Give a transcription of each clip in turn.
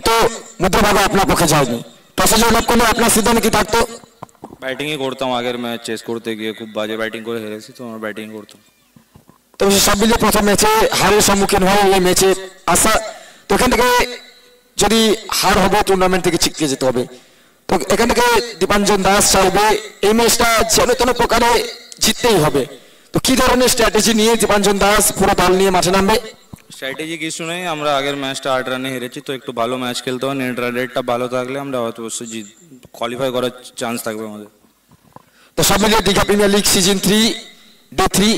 কিন্তু মধ্যভাগে আপনার পক্ষে যায়নি। টসে জয়লাভ করলে আপনার সিদ্ধান্ত কি থাকতো? ব্যাটিংই করতাম, আগের ম্যাচ চেস করতে গিয়ে খুব বাজে ব্যাটিং করে হেরেছি, তো আমরা ব্যাটিং করতাম। তবে সব মিলিয়ে প্রথম ম্যাচে হারের সম্মুখীন হয়, এই ম্যাচে আসা, তো এখান থেকে যদি হার হবে টুর্নামেন্ট থেকে ছিটকে যেতে হবে, তো এখান থেকে দীপাঞ্জন দাস চাইবে এই ম্যাচটা যেন কোনো প্রকারে জিততেই হবে। তো কি ধরনের স্ট্র্যাটেজি নিয়ে দীপাঞ্জন দাস পুরো দল নিয়ে মাঠে নামবে? স্ট্র্যাটেজি কিছু নেই, আমরা আগের ম্যাচটা 8 রানে হেরেছি, তো একটু ভালো ম্যাচ খেলতে হবে। নেট রান রেটটা ভালো থাকলে আমরা হয়তো অবশ্যই কোয়ালিফাই করার চান্স থাকবে আমাদের। তো সব মিলিয়ে Digha premier league season 3 day 3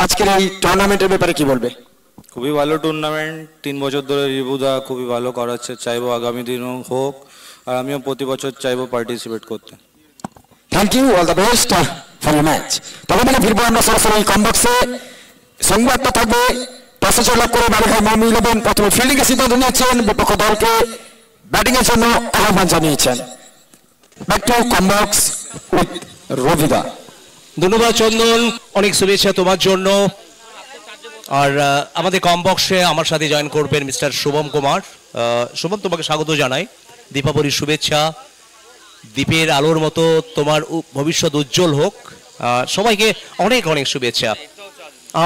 আজকের এই টুর্নামেন্টের ব্যাপারে কি বলবে? খুবই ভালো টুর্নামেন্ট, 3 বছর ধরে রিবুদা খুবই ভালো করাচ্ছে, চাইবো আগামী দিনও হোক, আর আমিও প্রতি বছর চাইবো পার্টিসিপেট করতে। Thank you, all the best for your match. তবে মানে ফিরবো আমরা সরাসরি কমবক্সে। সংবাদটা থাকবে টসে জয়লাভ করে বালিঘাট মমি 11 প্রথমে ফিল্ডিং এর সিদ্ধান্ত নিয়েছেন, বিপক্ষ দলকে ব্যাটিং এর জন্য আহ্বান জানিয়েছেন। ব্যাক টু কমবক্স উইথ রবিদা। ধন্যবাদ চন্দন, অনেক শুভেচ্ছা তোমার জন্য। আর আমাদের কমবক্সে আমার সাথে জয়েন করবেন মিস্টার শুভম কুমার। শুভম, তোমাকে স্বাগত জানাই, দীপাবলির শুভেচ্ছা। দ্বীপের আলোর মতো তোমার ভবিষ্যৎ উজ্জ্বল হোক, সবাইকে অনেক অনেক শুভেচ্ছা।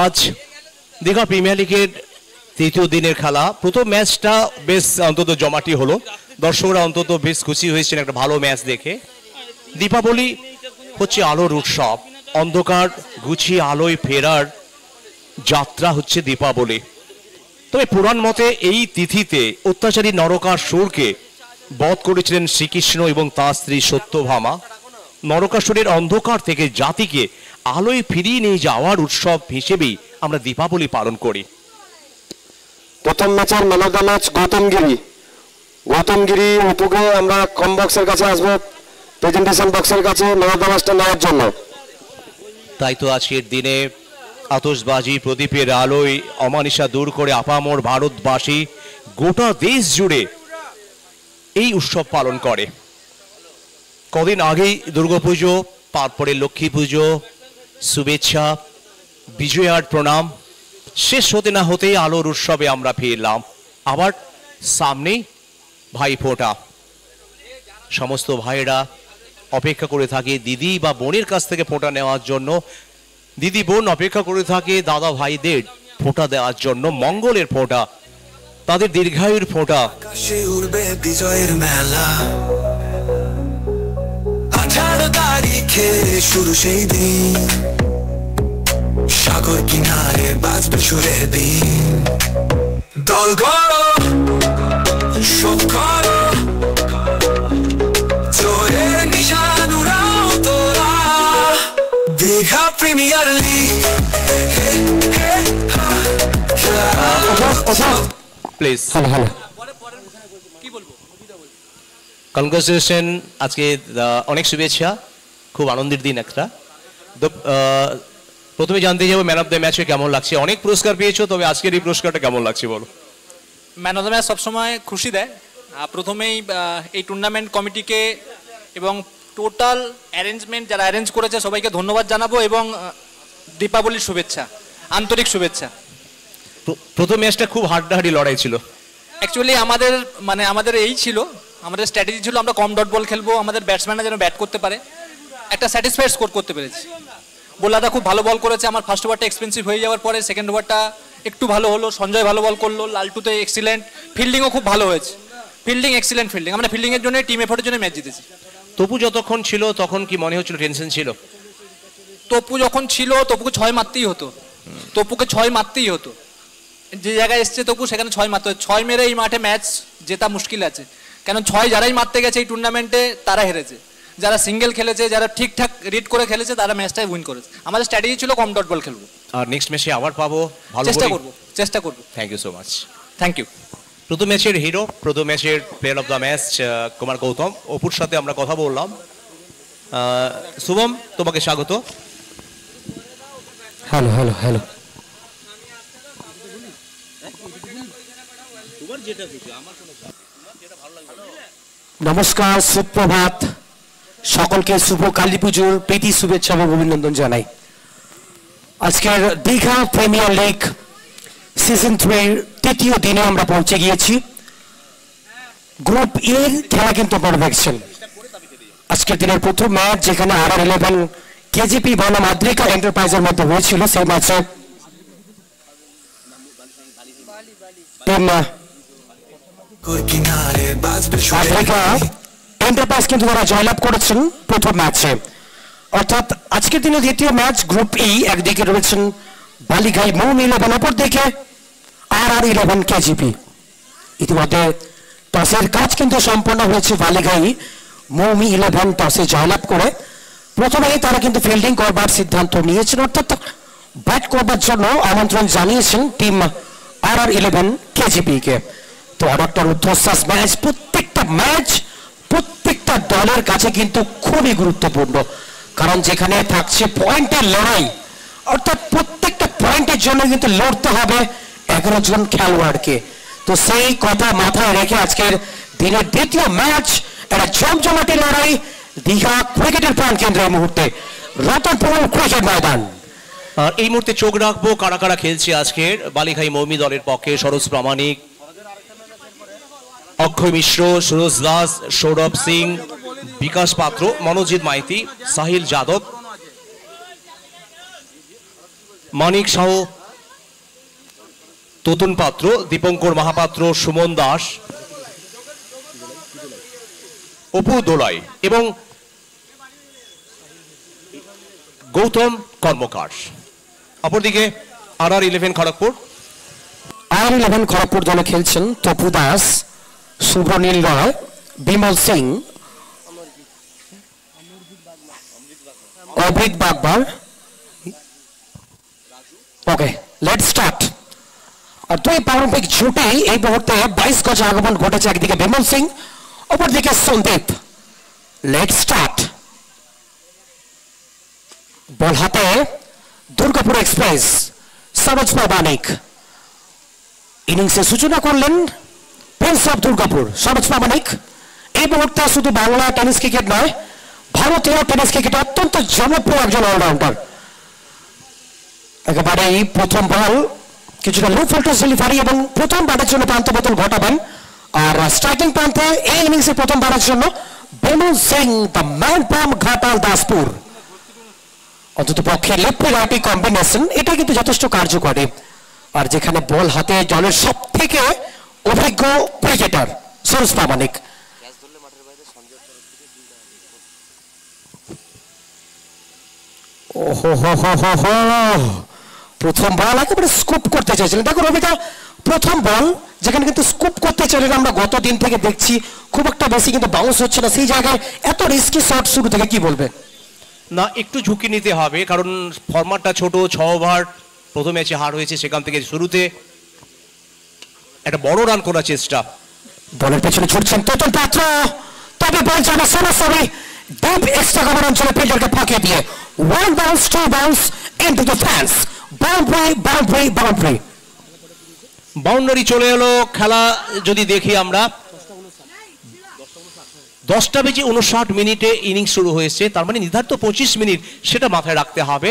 আজ দীঘা প্রিমিয়ার লিগের তৃতীয় দিনের খেলা, প্রথম ম্যাচটা বেশ অন্তত জমাটি হলো, দর্শকরা অন্তত বেশ খুশি হয়েছেন একটা ভালো ম্যাচ দেখে। দীপাবলি হচ্ছে আলোর উৎসব, অন্ধকার গুছিয়ে আলোয় ফেরার যাত্রা হচ্ছে দীপাবলি। তবে পুরাণ মতে এই তিথিতে অত্যাচারী নরকাসুরকে বধ করেছিলেন শ্রীকৃষ্ণ এবং তার স্ত্রী সত্যভামা। নরকাসুরের অন্ধকার থেকে জাতিকে আলোয় ফিরিয়ে নিয়ে যাওয়ার উৎসব হিসেবেই আমরা দীপাবলি পালন করি। প্রথম ম্যাচের ম্যান অফ দ্য ম্যাচ গৌতমগিরি অপুকে আমরা কমবক্সের কাছে আসবো, প্রেজেন্টেশন বক্সের কাছে ম্যান অফ দ্য ম্যাচটা নেওয়ার জন্য। তাই তো আজকের দিনে আতশবাজি প্রদীপের আলোয় অমানিসা দূর করে আপামর ভারতবাসী গোটা দেশ জুড়ে এই উৎসব পালন করে। কদিন আগেই দুর্গাপুজো, তারপরে লক্ষ্মী পুজো, শুভেচ্ছা, বিজয়ার প্রণাম, শেষ হতে না হতেই আলোর উৎসবে আমরা ফিরলাম। আবার সামনেই ভাইফোঁটা, সমস্ত ভাইয়েরা অপেক্ষা করে থাকে দিদি বা বোনের কাছ থেকে ফোঁটা নেওয়ার জন্য। দিদি বোন অপেক্ষা করে থাকে দাদা ভাইদের ফোঁটা দেওয়ার জন্য, মঙ্গলের ফোঁটা, তাদের দীর্ঘায়ুর ফোঁটা। উড়বে বিজয়ের মেলা, 18 তারিখে শুরু সেই দিন, সাগর কিনারে বাজবে সুরে দিন। দল গড়ো, শোক করো, জয়ের নিশান উড়াও তোরা, Digha premier league. Please hello congratulation, আজকে অনেক শুভেচ্ছা, খুব আনন্দের দিন একটা। প্রথমে জানতে যাবো ম্যান অফ দ্য ম্যাচে কেমন লাগছে? অনেক পুরস্কার পেয়েছো, তবে আজকের এই পুরস্কারটা কেমন লাগছে বলো? ম্যান অফ দ্য ম্যাচ সবসময় খুশি দেয়। প্রথমেই এই টুর্নামেন্ট কমিটিকে এবং টোটাল অ্যারেঞ্জমেন্ট যারা অ্যারেঞ্জ করেছে সবাইকে ধন্যবাদ জানাবো এবং দীপাবলির শুভেচ্ছা, আন্তরিক শুভেচ্ছা। প্রথম ম্যাচটা খুব হাড্ডাহাড্ডি লড়াই ছিল। অ্যাকচুয়ালি আমাদের এই ছিল, আমাদের স্ট্র্যাটেজি ছিল আমরা কম ডট বল খেলবো, আমাদের ব্যাটসম্যানরা যেন ব্যাট করতে পারে, একটা স্যাটিসফাইড স্কোর করতে পেরেছি। বোলাররা খুব ভালো বল করেছে, আমার ফার্স্ট ওভারটা এক্সপেন্সিভ হয়ে যাওয়ার পরে সেকেন্ড ওভারটা একটু ভালো হলো, সঞ্জয় ভালো বল করলো, লালটুতে এক্সিলেন্ট, ফিল্ডিংও খুব ভালো হয়েছে, ফিল্ডিং এক্সিলেন্ট ফিল্ডিং, আমরা ফিল্ডিংয়ের জন্য টিম এফোর্টের জন্য ম্যাচ জিতেছি। তপু যতক্ষণ ছিল তখন কি মনে হচ্ছিল টেনশন ছিল? তপু যখন ছিল তপুকে 6 মারতেই হতো, যে জায়গায় এসছে তপু সেখানে 6 মারতে হতো। 6 মেরে এই মাঠে ম্যাচ জেতা মুশকিল আছে, কারণ 6 যারাই মারতে গেছে এই টুর্নামেন্টে তারা হেরেছে, যারা সিঙ্গেল খেলেছে, যারা ঠিকঠাক রিড করে খেলেছে তারা ম্যাচটাই উইন করেছে। আমাদের স্ট্র্যাটেজি ছিল কম ডট বল খেলবো, আর নেক্সট ম্যাচে আবার পাবো, ভালো চেষ্টা করব। Thank you so much. Thank you. প্রথম ম্যাচের হিরো, প্রথম ম্যাচের player of the match Kumar Gautam, অপুর সাথে আমরা কথা বললাম। শুভম, তোমাকে স্বাগত। হ্যালো নমস্কার, সুপ্রভাত, সকলকে শুভ কালী পুজোর প্রীতি শুভেচ্ছা এবং অভিনন্দন জানাই। আজকের দীঘা প্রিমিয়ার লিগ সিজন 3 তৃতীয় দিনে আমরা পৌঁছে গিয়েছি। গ্রুপ এর খেলা কিন্তু আপনারা দেখছেন। আজকের দিনের প্রথম ম্যাচ যেখানে RR11 কেজিপি বনাম আদ্রিকা এন্টারপ্রাইজের মধ্যে হয়েছিল, সেই ম্যাচে আদ্রিকা এন্টারপ্রাইজ কিন্তু তারা জয়লাভ করেছেন প্রথম ম্যাচে। অর্থাৎ আজকের দিনে দ্বিতীয় ম্যাচ গ্রুপ ই, একদিকে রয়েছেন বালিঘাই মৌমি 11, অপর দিকে RR11 কেজিপি। ইতিমধ্যে টসের কাজ কিন্তু সম্পন্ন হয়েছে, বালিঘাই মৌমি 11 টসে জয়লাভ করে প্রথমেই তারা কিন্তু ফিল্ডিং করবার সিদ্ধান্ত নিয়েছেন, অর্থাৎ ব্যাট করবার জন্য আমন্ত্রণ জানিয়েছেন টিম RR11 কেজিপি কে। তো আর একটা রুদ্ধশ্বাস ম্যাচ, প্রত্যেকটা দলের কাছে কিন্তু খুবই গুরুত্বপূর্ণ, কারণ যেখানে থাকছে পয়েন্টের লড়াই, অর্থাৎ প্রত্যেকটা পয়েন্টের জন্য কিন্তু লড়তে হবে 11 জন খেলোয়াড়কে। তো সেই কথা মাথায় রেখে আজকের দিনের দ্বিতীয় ম্যাচ, একটা জমজমাটি লড়াই দীঘা ক্রিকেটের প্রাণ কেন্দ্রের মুহূর্তে রতনপুর ক্রিকেট ময়দান। আর এই মুহূর্তে চোখ রাখবো কারা কারা খেলছে আজকের বালিঘাই মৌমি দলের পক্ষে। সরোজ প্রামাণিক, অক্ষয় মিশ্র, সুরজ দাস, সৌরভ সিং, বিকাশ পাত্র, মনোজিৎ মাইতি, সাহিল যাদব, মানিক সাহ, ততুন পাত্র, দীপঙ্কর মহাপাত্র, সুমন দাস, অপু দোলাই এবং গৌতম কর্মকার। অপরদিকে RR11 খড়গপুর। RR11 খড়গপুর দলে খেলছেন তপু দাস, শুভনীল রয়, বিমল সিং, অভিক বাগবার। ওকে, লেটস স্টার্ট। আর দুই পারম্পরিক জুটে এই মুহূর্তে 22 গজে আগমন ঘটেছে, একদিকে বিমল সিং, অপরদিকে সন্দীপ। Let's start. বল হাতে দুর্গাপুর এক্সপ্রেস, সরোজ প্রামাণিক। ইনিংসের সূচনা করলেন প্রিন্স অফ দুর্গাপুর সরোজ প্রামাণিক। এই মুহূর্তে শুধু বাংলা টেনিস ক্রিকেট নয়, ভারতীয় টেনিস ক্রিকেট অত্যন্ত জনপ্রিয় একজন অলরাউন্ডার। একেবারে এই প্রথম বল কিছুটা লো ফল্টাস ডেলিভারি এবং প্রথম বারের জন্য প্রান্ত বদল ঘটাবেন। আর স্ট্রাইকিং প্রান্তে এই ইনিংসে প্রথম বারের জন্য Bimal Singh, the man from Ghatal Daspur. অন্তত পক্ষে লেফট রাইট কম্বিনেশন এটা কিন্তু যথেষ্ট কার্যকরী। আর যেখানে বল হাতে দলের সব থেকে অভিজ্ঞ ক্রিকেটার সরোজ প্রামাণিক। ওহো হো হো হো হো, প্রথম বল একেবারে স্কুপ করতে চাইছিলেন। দেখো রবিদা, প্রথম বল যেখানে কিন্তু স্কুপ করতে চাইলেন, আমরা গত দিন থেকে দেখছি খুব একটা বেশি কিন্তু বাউন্স হচ্ছে না, সেই জায়গায় এত রিস্কি শট শুরু থেকে কি বলবেন? না, একটু ঝুঁকি নিতে হবে, কারণ ফরম্যাটটা ছোট, 6 ওভার প্রথম ম্যাচে হার হয়েছে, সেখান থেকে শুরুতে একটা বড় রান করার চেষ্টা। বলের পেছনে ছুটছেন ততুল পাত্র, তবে বল যাবে সরাসরি ডিপ এক্সট্রা কভার অঞ্চলে ফিল্ডারকে ফাঁকিয়ে দিয়ে one bounce, two bounce into the fence, boundary. Boundary চলে এলো। খেলা যদি দেখি আমরা 10:59 ইনিংস শুরু হয়েছে, তার মানে নির্ধারিত 25 মিনিট, সেটা মাথায় রাখতে হবে।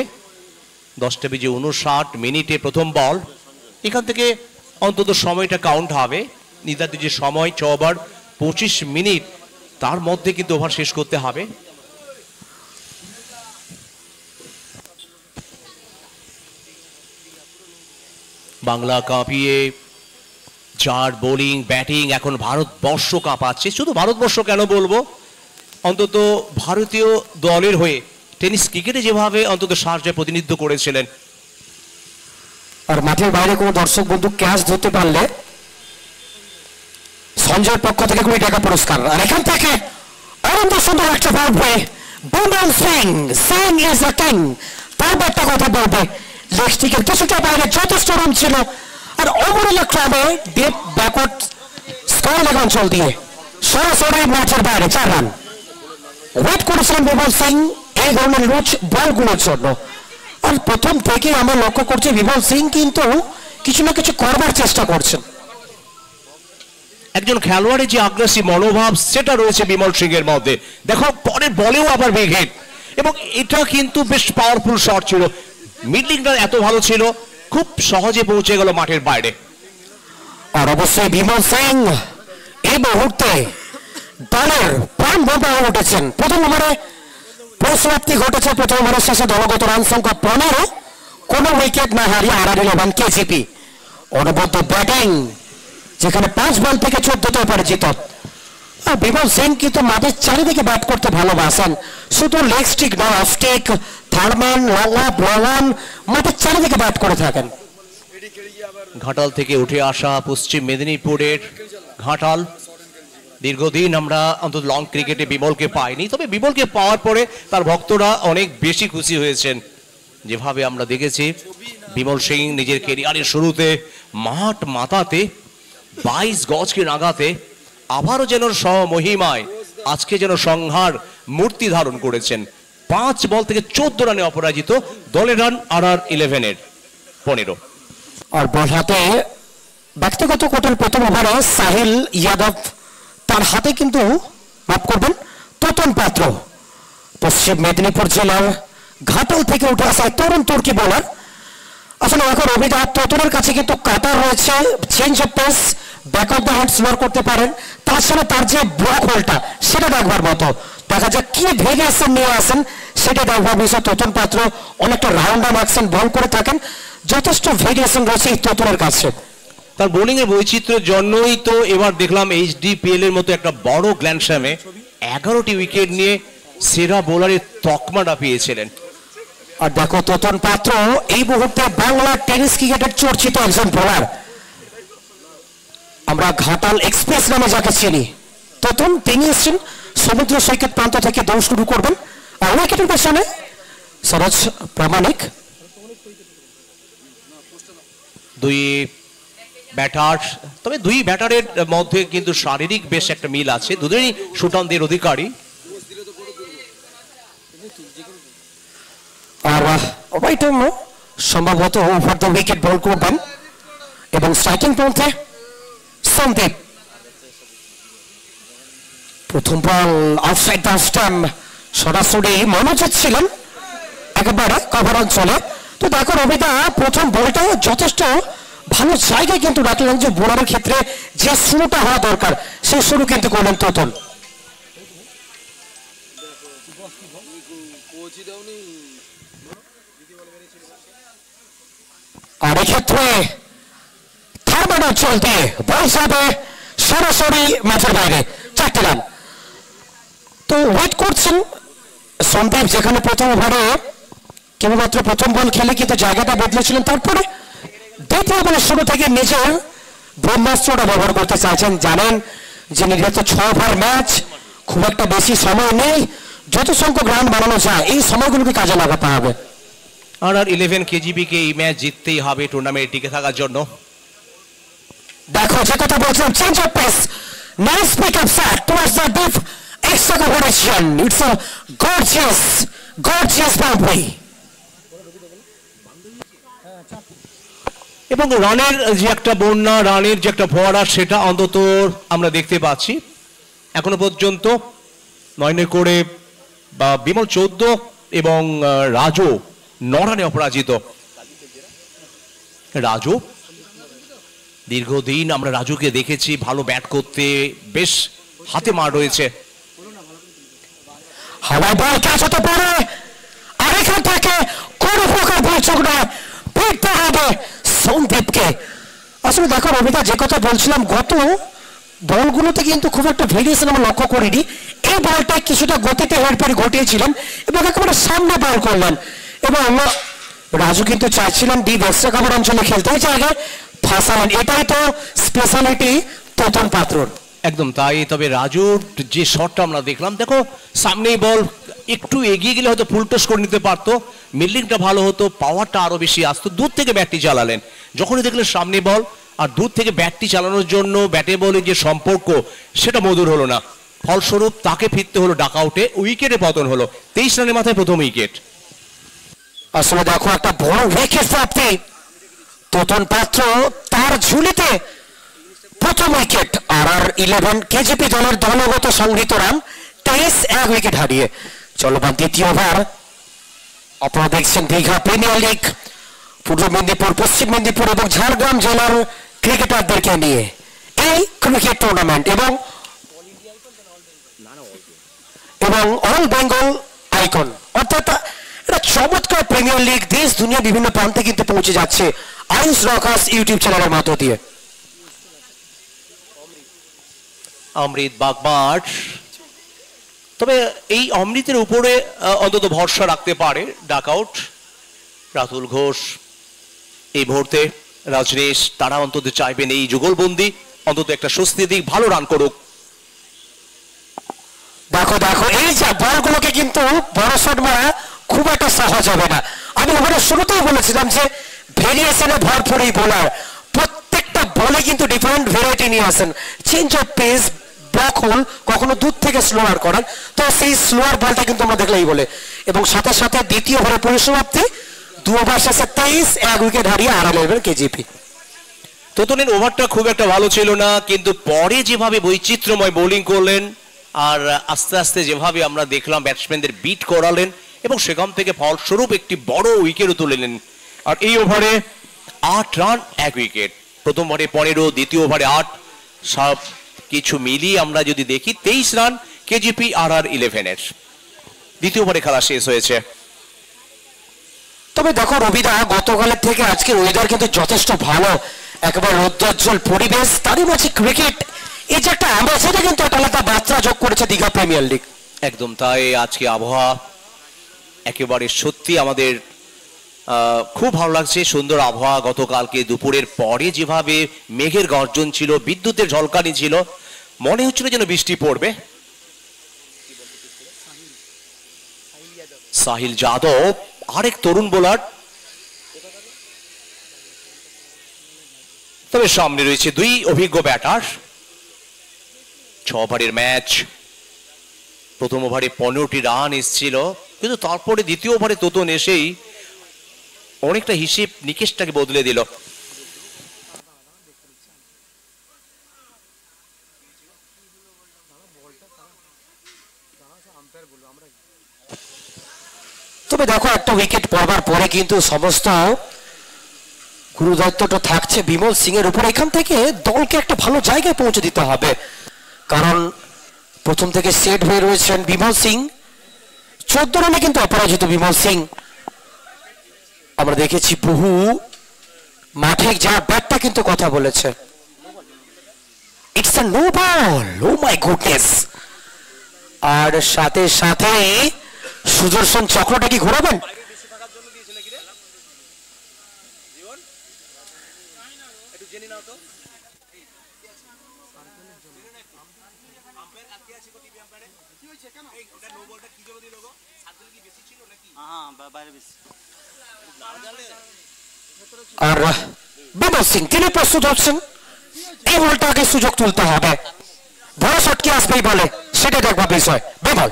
10:59 প্রথম বল, এখান থেকে অন্তত সময়টা কাউন্ট হবে। নির্ধারিত যে সময় 6 ওভার 25 মিনিট, তার মধ্যে কিন্তু ওভার শেষ করতে হবে। বাংলা কাঁপিয়ে যার বোলিং ব্যাটিং এখন ভারতবর্ষ কাঁপাচ্ছে। শুধু ভারতবর্ষ কেন বলবো, অন্তত ভারতীয় দলের হয়ে টেনিস ক্রিকেটে যেভাবে অন্তত শারজায় প্রতিনিধিত্ব করেছিলেন। আর মাঠের বাইরে কোনো দর্শক বন্ধু ক্যাচ ধরতে পারলে সঞ্জয়ের পক্ষ থেকে 20 টাকা পুরস্কার। আর এখান থেকে অনন্ত সুন্দর একটা boundary, Bimal Singh, Singh is a king. তার একটা কথা বলবে, লেগ স্টিকের কিছুটা বাইরে যথেষ্ট রান ছিল। আর অমূল্য ক্রমে ডিপ ব্যাকওয়ার্ড স্কয়ার লেগ অঞ্চল দিয়ে সরাসরি ম্যাচের বাইরে 4 রান। ওয়েট করেছিলেন বিমল সিং এই ধরনের লুজ বলগুলোর জন্য। আর প্রথম থেকে আমরা লক্ষ্য করছি বিমল সিং কিন্তু কিছু না কিছু করবার চেষ্টা করছেন। একজন খেলোয়াড়ের যে আগ্রাসী মনোভাব সেটা রয়েছে বিমল সিং এর মধ্যে। দেখো পরের বলেও আবার বিগ হিট, এবং এটা কিন্তু বেশ পাওয়ারফুল শট ছিল। মিডলিংটা এত ভালো ছিল, খুব সহজে পৌঁছে গেল মাঠের বাইরে। আর অবশ্যই বিমল সিং এই মুহূর্তে দলের প্রাণ বোমা হয়ে উঠেছেন। প্রথম ওভারে পরিসমাপ্তি ঘটেছে, প্রথম ওভারের শেষে দলগত রান সংখ্যা 15, কোন উইকেট না হারিয়ে RR11 KGP। অনবদ্য ব্যাটিং, যেখানে 5 বল থেকে 14তে অপরাজিত। বিমল সিং কিন্তু মাঠের চারিদিকে ব্যাট করতে ভালোবাসেন, শুধু লেগ স্টিক না, of stick, third man, long up, long on, মাঠের চারিদিকে ব্যাট করে থাকেন। ঘাটাল থেকে উঠে আসা পশ্চিম মেদিনীপুরের ঘাটাল, দীর্ঘদিন আমরা অন্তত লং ক্রিকেটে বিমলকে পাইনি, তবে বিমলকে পাওয়ার পরে তার ভক্তরা অনেক বেশি খুশি হয়েছেন। যেভাবে আমরা দেখেছি বিমল সিং নিজের কেরিয়ারের শুরুতে মাঠ মাতাতে 22 গজকে নাগাতে আবারও যেন স্বমহিমায় আজকে যেন সংহার মূর্তি ধারণ করেছেন। 5 বল থেকে 14 রানে অপরাজিত, দলের রান RR11-এর 15। আর বল হাতে ব্যক্তিগত কোটার প্রথম ওভারে সাহিল যাদব, তার হাতে কিন্তু মাফ করবেন তোতন পাত্র, পশ্চিম মেদিনীপুর জেলার ঘাটাল থেকে উঠে আসা তরুণ তুর্কি বোলার। আসলে এখন অভিদা তোতনের কাছে কিন্তু কাটার রয়েছে, change of pace, back of the hand slower করতে পারেন, তার সাথে তার যে ব্লক হোলটা সেটা দেখবার মতো। দেখা যাক কি ভেরিয়েশন নিয়ে আসেন সেটা দেখবার বিষয়। তোতন পাত্র অনেকটা রাউন্ড আর্ম অ্যাকশন বল করে থাকেন, যথেষ্ট ভেরিয়েশন রয়েছে এই তোতনের কাছে। তার বোলিং এর বৈচিত্র্যের জন্যই তো এবার দেখলাম HDPL এর মতো একটা বড় গ্ল্যান্ডস্ল্যামে 11টি উইকেট নিয়ে সেরা বোলারের তকমাটা পেয়েছিলেন। আর দেখো তোতন পাত্র এই মুহূর্তে বাংলা টেনিস ক্রিকেটের চর্চিত একজন বোলার। আমরা ঘাটাল এক্সপ্রেস নামে যাকে চিনি, তোতন তিনি এসছেন সমুদ্র সৈকত প্রান্ত থেকে দৌড় শুরু করবেন। আর উইকেটের পেছনে সরোজ প্রামাণিক। দুই ব্যাটার, তবে দুই ব্যাটারের মধ্যে কিন্তু শারীরিক বেশ একটা মিল আছে, দুজনই সুঠামদের অধিকারী। আর ওয়াইটম সম্ভবত ওভার দ্য উইকেট বল করবেন এবং স্ট্রাইকিং পন্থে সন্দীপ। প্রথম বল আউটসাইড দ্য স্টাম্প, সরাসরি মনোযোগ ছিলেন একেবারে কভার অঞ্চলে। তো দেখো রবিদা প্রথম বলটা যথেষ্ট ভালো জায়গায় কিন্তু রাখলেন, যে বোলারের ক্ষেত্রে যে শুরুটা হওয়া দরকার সেই শুরু কিন্তু করলেন তোতন। আর এক্ষেত্রে থার্ড অঞ্চল দিয়ে বল যাবে সরাসরি মাঠের বাইরে, 4টে রান। তো ওয়েট করছেন সন্দীপ, যেখানে প্রথম ওভারে কেবলমাত্র প্রথম বল খেলে কিন্তু জায়গাটা বদলেছিলেন, তারপরে দ্বিতীয় বলের শুরু থেকে নিজের ব্রহ্মাস্ত্রটা ব্যবহার করতে চাইছেন। জানেন যে নির্ধারিত 6 ওভার ম্যাচ, খুব একটা বেশি সময় নেই, যত সংখ্যক রান বানানো যায় এই সময়গুলোকে কাজে লাগাতে হবে। RR11 KGP কে এই ম্যাচ জিততেই হবে টুর্নামেন্টে টিকে থাকার জন্য। দেখো যে কথা বলছিলাম, change of pace, nice pick up sir towards the deep extra cover region, it's a gorgeous boundary. এবং রানের যে একটা বন্যা, রানের যে একটা ফোয়ারা, সেটা অন্তত আমরা দেখতে পাচ্ছি। এখনো পর্যন্ত 9 করে বা বিমল 14 এবং রাজু 9 রানে অপরাজিত। রাজু দীর্ঘদিন আমরা রাজুকে দেখেছি ভালো ব্যাট করতে, বেশ হাতে মার রয়েছে। হাওয়ায় বল ক্যাচ হতে পারে, আর এখান থেকে কোনো প্রকার বলছক নয়, পিটতে হবে সন্দীপকে। আসলে দেখো রবিদা যে কথা বলছিলাম, গত বলগুলোতে কিন্তু খুব একটা ভেরিয়েশন আমরা লক্ষ্য করিনি। এই বলটা কিছুটা গতিতে হেরফের ঘটিয়েছিলেন এবং একেবারে সামনে বল করলেন, এবং রাজু কিন্তু চাইছিলেন ডিপ এক্সট্রা কভার অঞ্চলে খেলতে, এই জায়গায় ফাঁসালেন। এটাই তো স্পেশালিটি তোতন পাত্রর। একদম তাই। তবে রাজুর যে শটটা আমরা দেখলাম, দেখো সামনেই বল, একটু এগিয়ে গেলে হয়তো ফুল টস করে নিতে পারতো, মিডলিংটা ভালো হতো, পাওয়ারটা আরো বেশি আসতো। দূর থেকে ব্যাটটি চালালেন, যখনই দেখলেন সামনে বল আর দূর থেকে ব্যাটটি চালানোর জন্য ব্যাটে বলের যে সম্পর্ক সেটা মধুর হলো না, ফলস্বরূপ তাকে ফিরতে হলো ডাক আউটে, উইকেটে পতন হলো। 23 রানের মাথায় প্রথম উইকেট। আসলে দেখো একটা বড় উইকেট প্রাপ্তি, তোতন পাত্র তার ঝুলিতে প্রথম উইকেট। RR11 KGP দলের দলগত সংগৃহীত রান 23, 1 উইকেট হারিয়ে। চলমান দ্বিতীয় ওভার। আপনারা দেখছেন দীঘা প্রিমিয়ার লিগ, পূর্ব মেদিনীপুর, পশ্চিম মেদিনীপুর এবং ঝাড়গ্রাম জেলার ক্রিকেটারদেরকে নিয়ে এই ক্রিকেট টুর্নামেন্ট এবং অল বেঙ্গল আইকন, অর্থাৎ এটা চমৎকার প্রিমিয়ার লিগ দেশ দুনিয়া বিভিন্ন প্রান্তে কিন্তু পৌঁছে যাচ্ছে আইস রকার্স ইউটিউব চ্যানেলের মাধ্যমে দিয়ে। অমৃত বাগমাঠ, তবে এই অমৃতের উপরে অন্তত ভরসা রাখতে পারে ডাকআউট রাতুল ঘোষ এই মুহূর্তে, রাজনীশ, তারা অন্তত চাইবেন এই যুগলবন্দি অন্তত একটা স্বস্তি দিক, ভালো রান করুক। দেখো দেখো এই যে বলগুলোকে কিন্তু বড় শট মারা খুব একটা সহজ হবে না। আমি ওখানে শুরুতেই বলেছিলাম যে ভেরিয়েশনে ভরপুর এই বোলার, প্রত্যেকটা বলে কিন্তু ডিফারেন্ট ভ্যারাইটি নিয়ে আসেন, change of pace, block hole, কখনো দূর থেকে স্লোয়ার করার, তো সেই স্লোয়ার বলটা কিন্তু আমরা দেখলেই বলে। এবং সাথে সাথে দ্বিতীয় ওভারে পরিসমাপ্তি 2 ওভার শেষে 23, 1 উইকেট হারিয়ে আড়াল নেবেন কেজিপি। তোতনের ওভারটা খুব একটা ভালো ছিল না, কিন্তু পরে যেভাবে বৈচিত্র্যময় বোলিং করলেন আর আস্তে আস্তে যেভাবে আমরা দেখলাম ব্যাটসম্যানদের বিট করালেন এবং সেখান থেকে ফলস্বরূপ একটি বড় উইকেটও তুলে নিলেন। আর এই ওভারে 8 রান 1 উইকেট, প্রথম ওভারে 15, দ্বিতীয় ওভারে 8, সব কিছু মিলিয়ে আমরা যদি দেখি 23 রান কেজিপি RR 11-এর। দ্বিতীয় ওভারে খেলা শেষ হয়েছে। তবে দেখো রবিদা, গতকালের থেকে আজকের ওয়েদার কিন্তু যথেষ্ট ভালো, একেবারে রৌদ্রোজ্জ্বল পরিবেশ, তারই মাঝে ক্রিকেট, এই যে একটা আমরা সেটা কিন্তু একটা আলাদা বার্তা যোগ করেছে দীঘা প্রিমিয়ার লিগ। একদম তাই, আজকে আবহাওয়া একেবারে সত্যি আমাদের খুব ভালো লাগছে, সুন্দর আবহাওয়া। গতকালকে দুপুরের পরে যেভাবে মেঘের গর্জন ছিল, বিদ্যুতের ঝলকানি ছিল, মনে হচ্ছিল যেন বৃষ্টি পড়বে। সাহিল যাদব আরেক তরুণ বোলার, তবে সামনে রয়েছে 2 অভিজ্ঞ ব্যাটার। 6 ওভারের ম্যাচ, প্রথম ওভারে 15টি রান এসেছিল, কিন্তু তারপরে দ্বিতীয় ওভারে তোতন এসেই অনেকটা হিসেব নিকেশটাকে বদলে দিল। তবে দেখো একটা উইকেট পড়বার পরে কিন্তু সমস্ত গুরুদায়িত্বটা থাকছে বিমল সিং এর উপর। এখান থেকে দলকে একটা ভালো জায়গায় পৌঁছে দিতে হবে, কারণ প্রথম থেকে সেট হয়ে রয়েছেন বিমল সিং। 14 রানে কিন্তু অপরাজিত বিমল সিং। আমরা দেখেছি বহু মাঠে যার ব্যাটটা কিন্তু কথা বলেছে। It's a no ball, oh my goodness. আর সাথে সাথে সুদর্শন চক্রটা কি ঘোরাবেন? আর বিমল সিং তিনি প্রস্তুত হচ্ছেন, এই বলটাকে সুযোগ তুলতে হবে। বড় শট কি আসবেই বলে, সেটা দেখবা বিষয়। বিমল,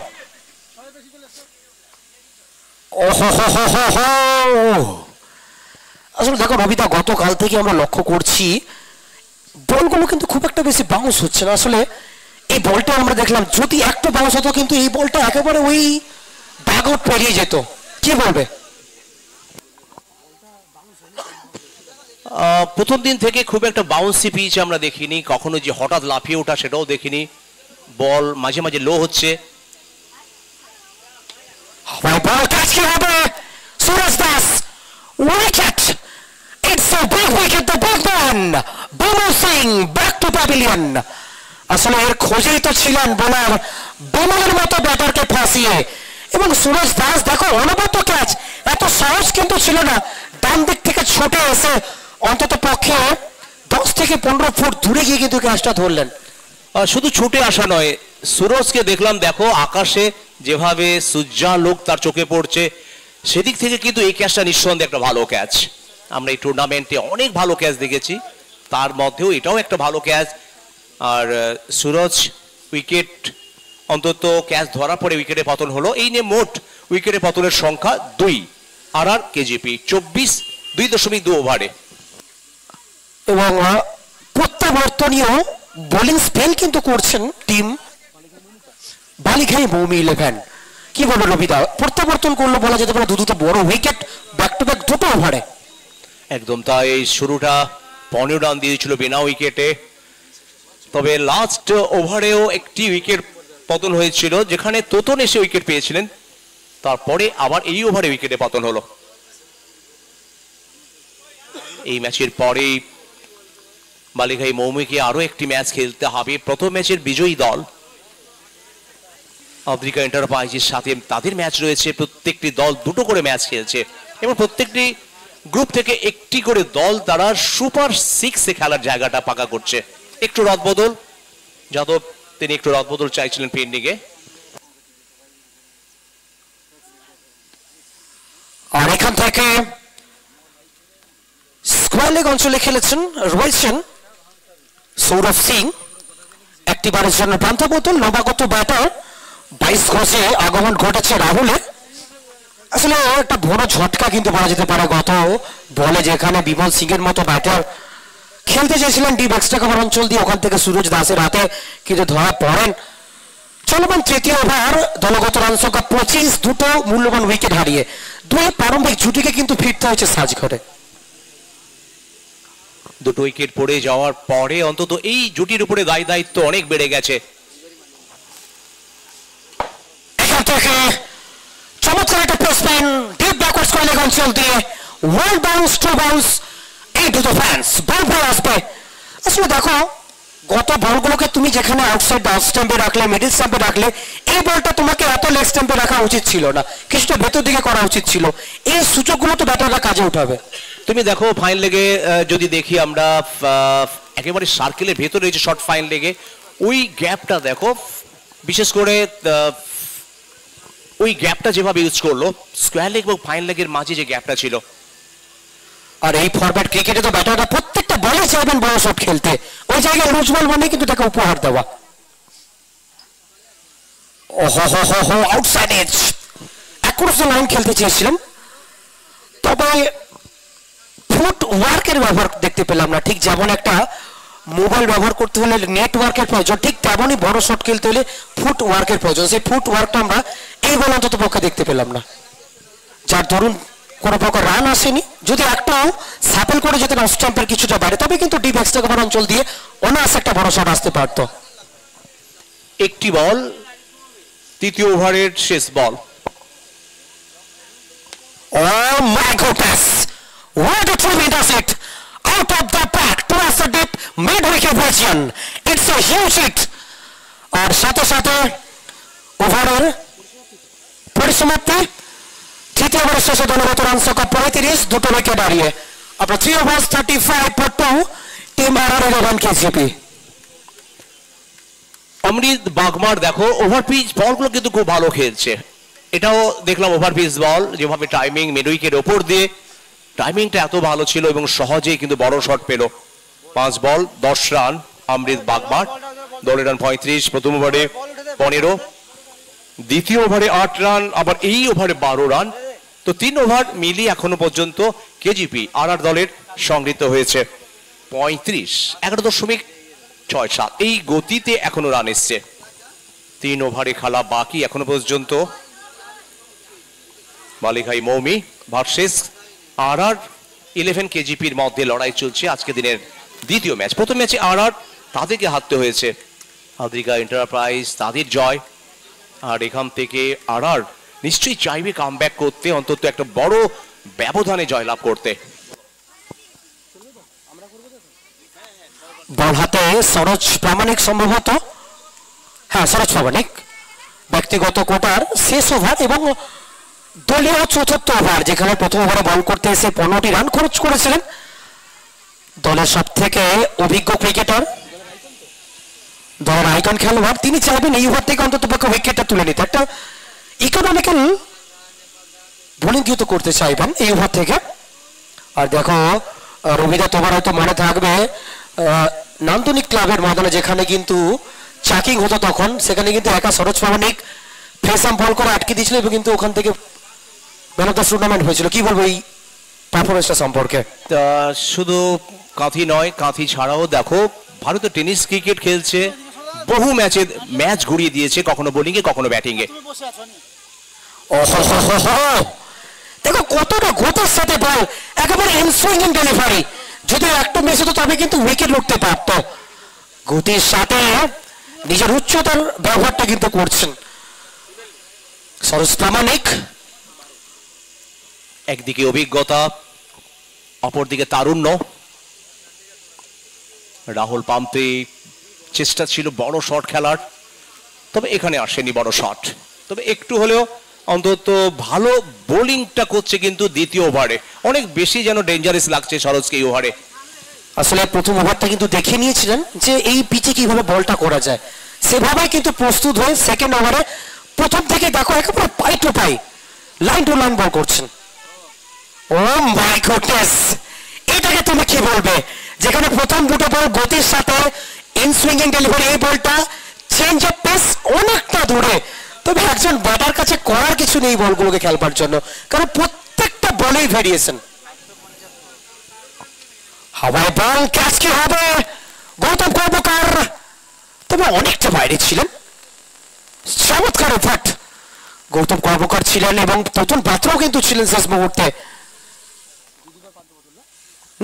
আসলে দেখো রবিদা, গতকাল থেকে আমরা লক্ষ্য করছি বলগুলো কিন্তু খুব একটা বেশি বাউন্স হচ্ছে না। আসলে এই বলটা আমরা দেখলাম, যদি একটু বাউন্স হতো কিন্তু এই বলটা একেবারে ওই ব্যাগ আউট পেরিয়ে যেত। কি বলবে? প্রথম দিন থেকে খুব একটা বাউন্সি পিচ আমরা দেখিনি, কখনো যে হঠাৎ লাফিয়ে ওঠা সেটাও দেখিনি। বল মাঝে মাঝে লো হচ্ছে। বল ক্যাচ কি হবে? Suraj Das, wicket. It's a big wicket, the big man Bimal Singh back to pavilion. আসলে এর খোঁজেই তো ছিলেন বোলার বিমলের মতো ব্যাটারকে ফাঁসিয়ে। এবং সুরজ দাস দেখো অনবদ্য ক্যাচ, এত সহজ কিন্তু ছিল না। ডান দিক থেকে ছুটে এসে অন্তত পক্ষে 10 থেকে 15 ফুট দূরে গিয়ে কিন্তু ক্যাচটা ধরলেন। শুধু ছুটে আসা নয়, সুরজকে দেখলাম দেখো আকাশে যেভাবে সূর্যালোক তার চোখে পড়ছে, সেদিক থেকে কিন্তু এই ক্যাচটা নিঃসন্দেহে একটা ভালো ক্যাচ। আমরা এই টুর্নামেন্টে অনেক ভালো ক্যাচ দেখেছি, তার মধ্যেও এটাও একটা ভালো ক্যাচ। আর সুরজ উইকেট, অন্তত ক্যাচ ধরার পরে উইকেটে পতন হলো। এই নিয়ে মোট উইকেটে পতনের সংখ্যা 2। RR কেজিপি 24 2.2 ওভারে। এবং প্রত্যাবর্তনীয় বোলিং স্পেল কিন্তু করছেন টিম বালিঘাই মৌমি 11। কি বলবো রবিদা, প্রত্যাবর্তন করলো বলা যেতে পারে, দুটো বড় উইকেট ব্যাক টু ব্যাক 2 ওভারে। একদম তাই, এই শুরুটা 15 রান দিয়েছিল বিনা উইকেটে। তবে লাস্ট ওভারেও একটি উইকেট পতন হয়েছিল, যেখানে তোতন এসে উইকেট পেয়েছিলেন, তারপরে আবার এই ওভারে উইকেটে পতন হলো। এই ম্যাচের পরেই বালিঘাই মৌমিকে আরো একটি ম্যাচ খেলতে হবে। প্রথম ম্যাচের বিজয়ী দল আফ্রিকা এন্টারপ্রাইজের সাথে তাদের ম্যাচ রয়েছে। প্রত্যেকটি দল দুটো করে ম্যাচ খেলছে এবং প্রত্যেকটি গ্রুপ থেকে একটি করে দল তারা সুপার 6-এ খেলার জায়গাটা পাকা করছে। একটু রদবদল, যাদব তিনি একটু রদবদল চাইছিলেন পেন্ডিংয়ে। আর এখান থেকে স্কোয়ার লেগ অঞ্চলে খেলেছেন রয়েছেন সৌরভ সিং। একটিবারের জন্য প্রান্ত বোতল নবাগত ব্যাটার 22 গজে আগমন ঘটেছে রাহুলের। আসলে একটা বড় ঝটকা কিন্তু বলা যেতে পারে গত বলে, যেখানে বিমল সিং এর মতো ব্যাটার খেলতে চেয়েছিলেন ডিপ এক্সট্রা কভার অঞ্চল দিয়ে, ওখান থেকে সুরজ দাসের হাতে কিন্তু ধরা পড়েন। চলমান তৃতীয় ওভার দলগত রান সংখ্যা 25, দুটো মূল্যবান উইকেট হারিয়ে দুই প্রারম্ভিক জুটিকে কিন্তু ফিরতে হয়েছে সাজঘরে। দুটো উইকেট পড়ে যাওয়ার পরে অন্তত এই জুটির উপরে দায়িত্ব অনেক বেড়ে গেছে। এখান থেকে চমৎকার একটা paceman deep backward square leg অঞ্চল দিয়ে one bounce two bounce into the fans, ball আসবে। আসলে দেখো গত বলগুলোকে তুমি যেখানে আউটসাইড অফ স্ট্যাম্পে রাখলে, মিডল স্ট্যাম্পে রাখলে, এই বলটা তোমাকে এত লেগ স্ট্যাম্পে রাখা উচিত ছিল না, কিছুটা ভেতর দিকে করা উচিত ছিল। এই সুযোগগুলো তো ব্যাটাররা কাজে উঠাবে। তুমি দেখো ফাইন লেগে যদি দেখি আমরা একেবারে সার্কেলের ভেতরে রয়েছে শর্ট ফাইন লেগে, ওই গ্যাপটা দেখো, বিশেষ করে ওই গ্যাপটা যেভাবে ইউজ করলো স্কোয়ার লেগ এবং ফাইন লেগের মাঝে যে গ্যাপটা ছিল। আর এই ফরম্যাট ক্রিকেটে তো ব্যাটাররা প্রত্যেকটা বলে চাইবেন বড় শট খেলতে, ওই জায়গায় লুজ বল মানে কিন্তু তাকে উপহার দেওয়া। ওহো outside age across the line খেলতে চেয়েছিলেন, তবে ফুট ওয়ার্কের ব্যবহার দেখতে পেলাম না। ঠিক যেমন একটা মোবাইল ব্যবহার করতে হলে নেটওয়ার্কের প্রয়োজন, ঠিক তেমনই বড় শট খেলতে হলে ফুট ওয়ার্কের প্রয়োজন। সেই ফুট ওয়ার্কটা আমরা এই বল অন্তত পক্ষে দেখতে পেলাম না, যার ধরুন কোনো প্রকার রান আসেনি। যদি একটাও সাপেল করে যেতেন অফ স্টাম্পের কিছুটা বাইরে, তবে কিন্তু ডিপ এক্সট্রা কভার অঞ্চল দিয়ে অনায়াসে একটা বড় শট আসতে পারত। একটি বল, তৃতীয় ওভারের শেষ বল। Oh my goodness! What a tremendous hit! Out of the park towards the deep mid-wicket region. It's a huge hit. আর সাথে সাথে ওভারের পরিসমাপ্তি, তৃতীয় ওভারের শেষে দলগত রান সংখ্যা 35, দুটো উইকেট হারিয়ে আপনার 3 overs 35 for 2, team RR 11 KCP। অমৃত বাগমার দেখো ওভার পিচ বলগুলো কিন্তু খুব ভালো খেলছে। এটাও দেখলাম ওভার পিচ বল, যেভাবে টাইমিং মিড উইকেট ওপর দিয়ে টাইমিংটা এত ভালো ছিল এবং সহজেই কিন্তু বড় শট পেল। 5 বল 10 রান অমৃত বাগমার, দলের রান 35, প্রথম ওভারে 15, দ্বিতীয় ওভারে 8 রান, আবার এই ওভারে 12 রান। তো 3 ওভার মিলিয়ে এখনো পর্যন্ত কেজিপি RR দলের সংগৃহীত হয়েছে 35, 11.67। এই গতিতে এখনো রান এসছে। 3 ওভারে খেলা বাকি এখনো পর্যন্ত। বালিঘাই মৌমি ভার্সেস RR 11 কেজিপির মধ্যে লড়াই চলছে আজকে দিনের দ্বিতীয় ম্যাচ। প্রথম ম্যাচে RR তাদেরকে হারতে হয়েছে, আফ্রিকা এন্টারপ্রাইজ তাদের জয়। আর এখান থেকে RR নিশ্চয়ই চাইবে কামব্যাক করতে, অন্তত একটা বড় ব্যবধানে জয়লাভ করতে। বল হাতে সরোজ প্রামাণিক, সম্ভবত হ্যাঁ সরোজ প্রামাণিক। ব্যক্তিগত কোটার শেষ ওভার এবং দলীয় চতুর্থ ওভার, যেখানে প্রথম ওভারে বল করতে এসে 15টি রান খরচ করেছিলেন। দলের সব থেকে অভিজ্ঞ ক্রিকেটার, দলের আইকন খেলোয়াড়, তিনি চাইবেন এই ওভার থেকে অন্তত পক্ষে উইকেটটা তুলে নিতে, একটা ইকোনমিক্যাল বোলিং কিন্তু করতে চাইবেন এই ওভার থেকে। আর দেখো রবিদা, তোমার হয়তো মনে থাকবে নান্দনিক ক্লাবের ময়দানে যেখানে কিন্তু চাকিং হতো তখন, সেখানে কিন্তু একা সরোজ প্রামাণিক ফেসাম বল করে আটকে দিয়েছিল এবং কিন্তু ওখান থেকে ম্যান অফ দ্য টুর্নামেন্ট হয়েছিল। কি বলবো এই পারফরমেন্সটা সম্পর্কে? শুধু কাঁথি নয়, কাঁথি ছাড়াও দেখো ভারতীয় টেনিস ক্রিকেট খেলছে, বহু ম্যাচ ঘুরিয়ে দিয়েছে, কখনো বোলিংয়ে কখনো ব্যাটিংয়ে। দেখো কতটা গতির সাথে বল, একেবারে ইনসুইংিং ডেলিভারি। যদি একটা মিস হতো তবে কিন্তু উইকেট লুটতে পারতো। গতির সাথে নিজের উচ্চতার ব্যবহারটা কিন্তু করছেন সরোজ প্রামাণিক। একদিকে অভিজ্ঞতা, অপরদিকে তারুণ্য। রাহুল পাম্পে চেষ্টা ছিল বড় শট খেলার, তবে এখানে আসেনি বড় শট। তবে একটু হলেও অন্তত ভালো বোলিংটা করছে কিন্তু দ্বিতীয় ওভারে। অনেক বেশি যেন ডেঞ্জারাস লাগছে সরোজকে এই ওভারে। আসলে প্রথম ওভারটা কিন্তু দেখে নিয়েছিলেন যে এই পিচে কিভাবে বলটা করা যায়, সেভাবে কিন্তু প্রস্তুত হয়ে সেকেন্ড ওভারে প্রথম থেকে দেখো একেবারে পাই two pi, line to line বল করছেন। ও মাই গডনেস, এটাকে তুমি কি বলবে? যেখানে প্রথম দুটো বল গতির সাথে ইন সুইঙ্গিং ডেলিভারি, এই বলটা চেঞ্জ অফ পেস অনেকটা দূরে। তবে একজন ব্যাটার কাছে করার কিছু নেই বলগুলোকে খেলবার জন্য, কারণ প্রত্যেকটা বলেই ভেরিয়েশন। হাওয়ায় বল, ক্যাচ কি হবে? গৌতম কর্মকার তবে অনেকটা বাইরে ছিলেন। চমৎকার এফার্ট গৌতম কর্মকার ছিলেন এবং নতুন পাত্রও কিন্তু ছিলেন শেষ মুহূর্তে।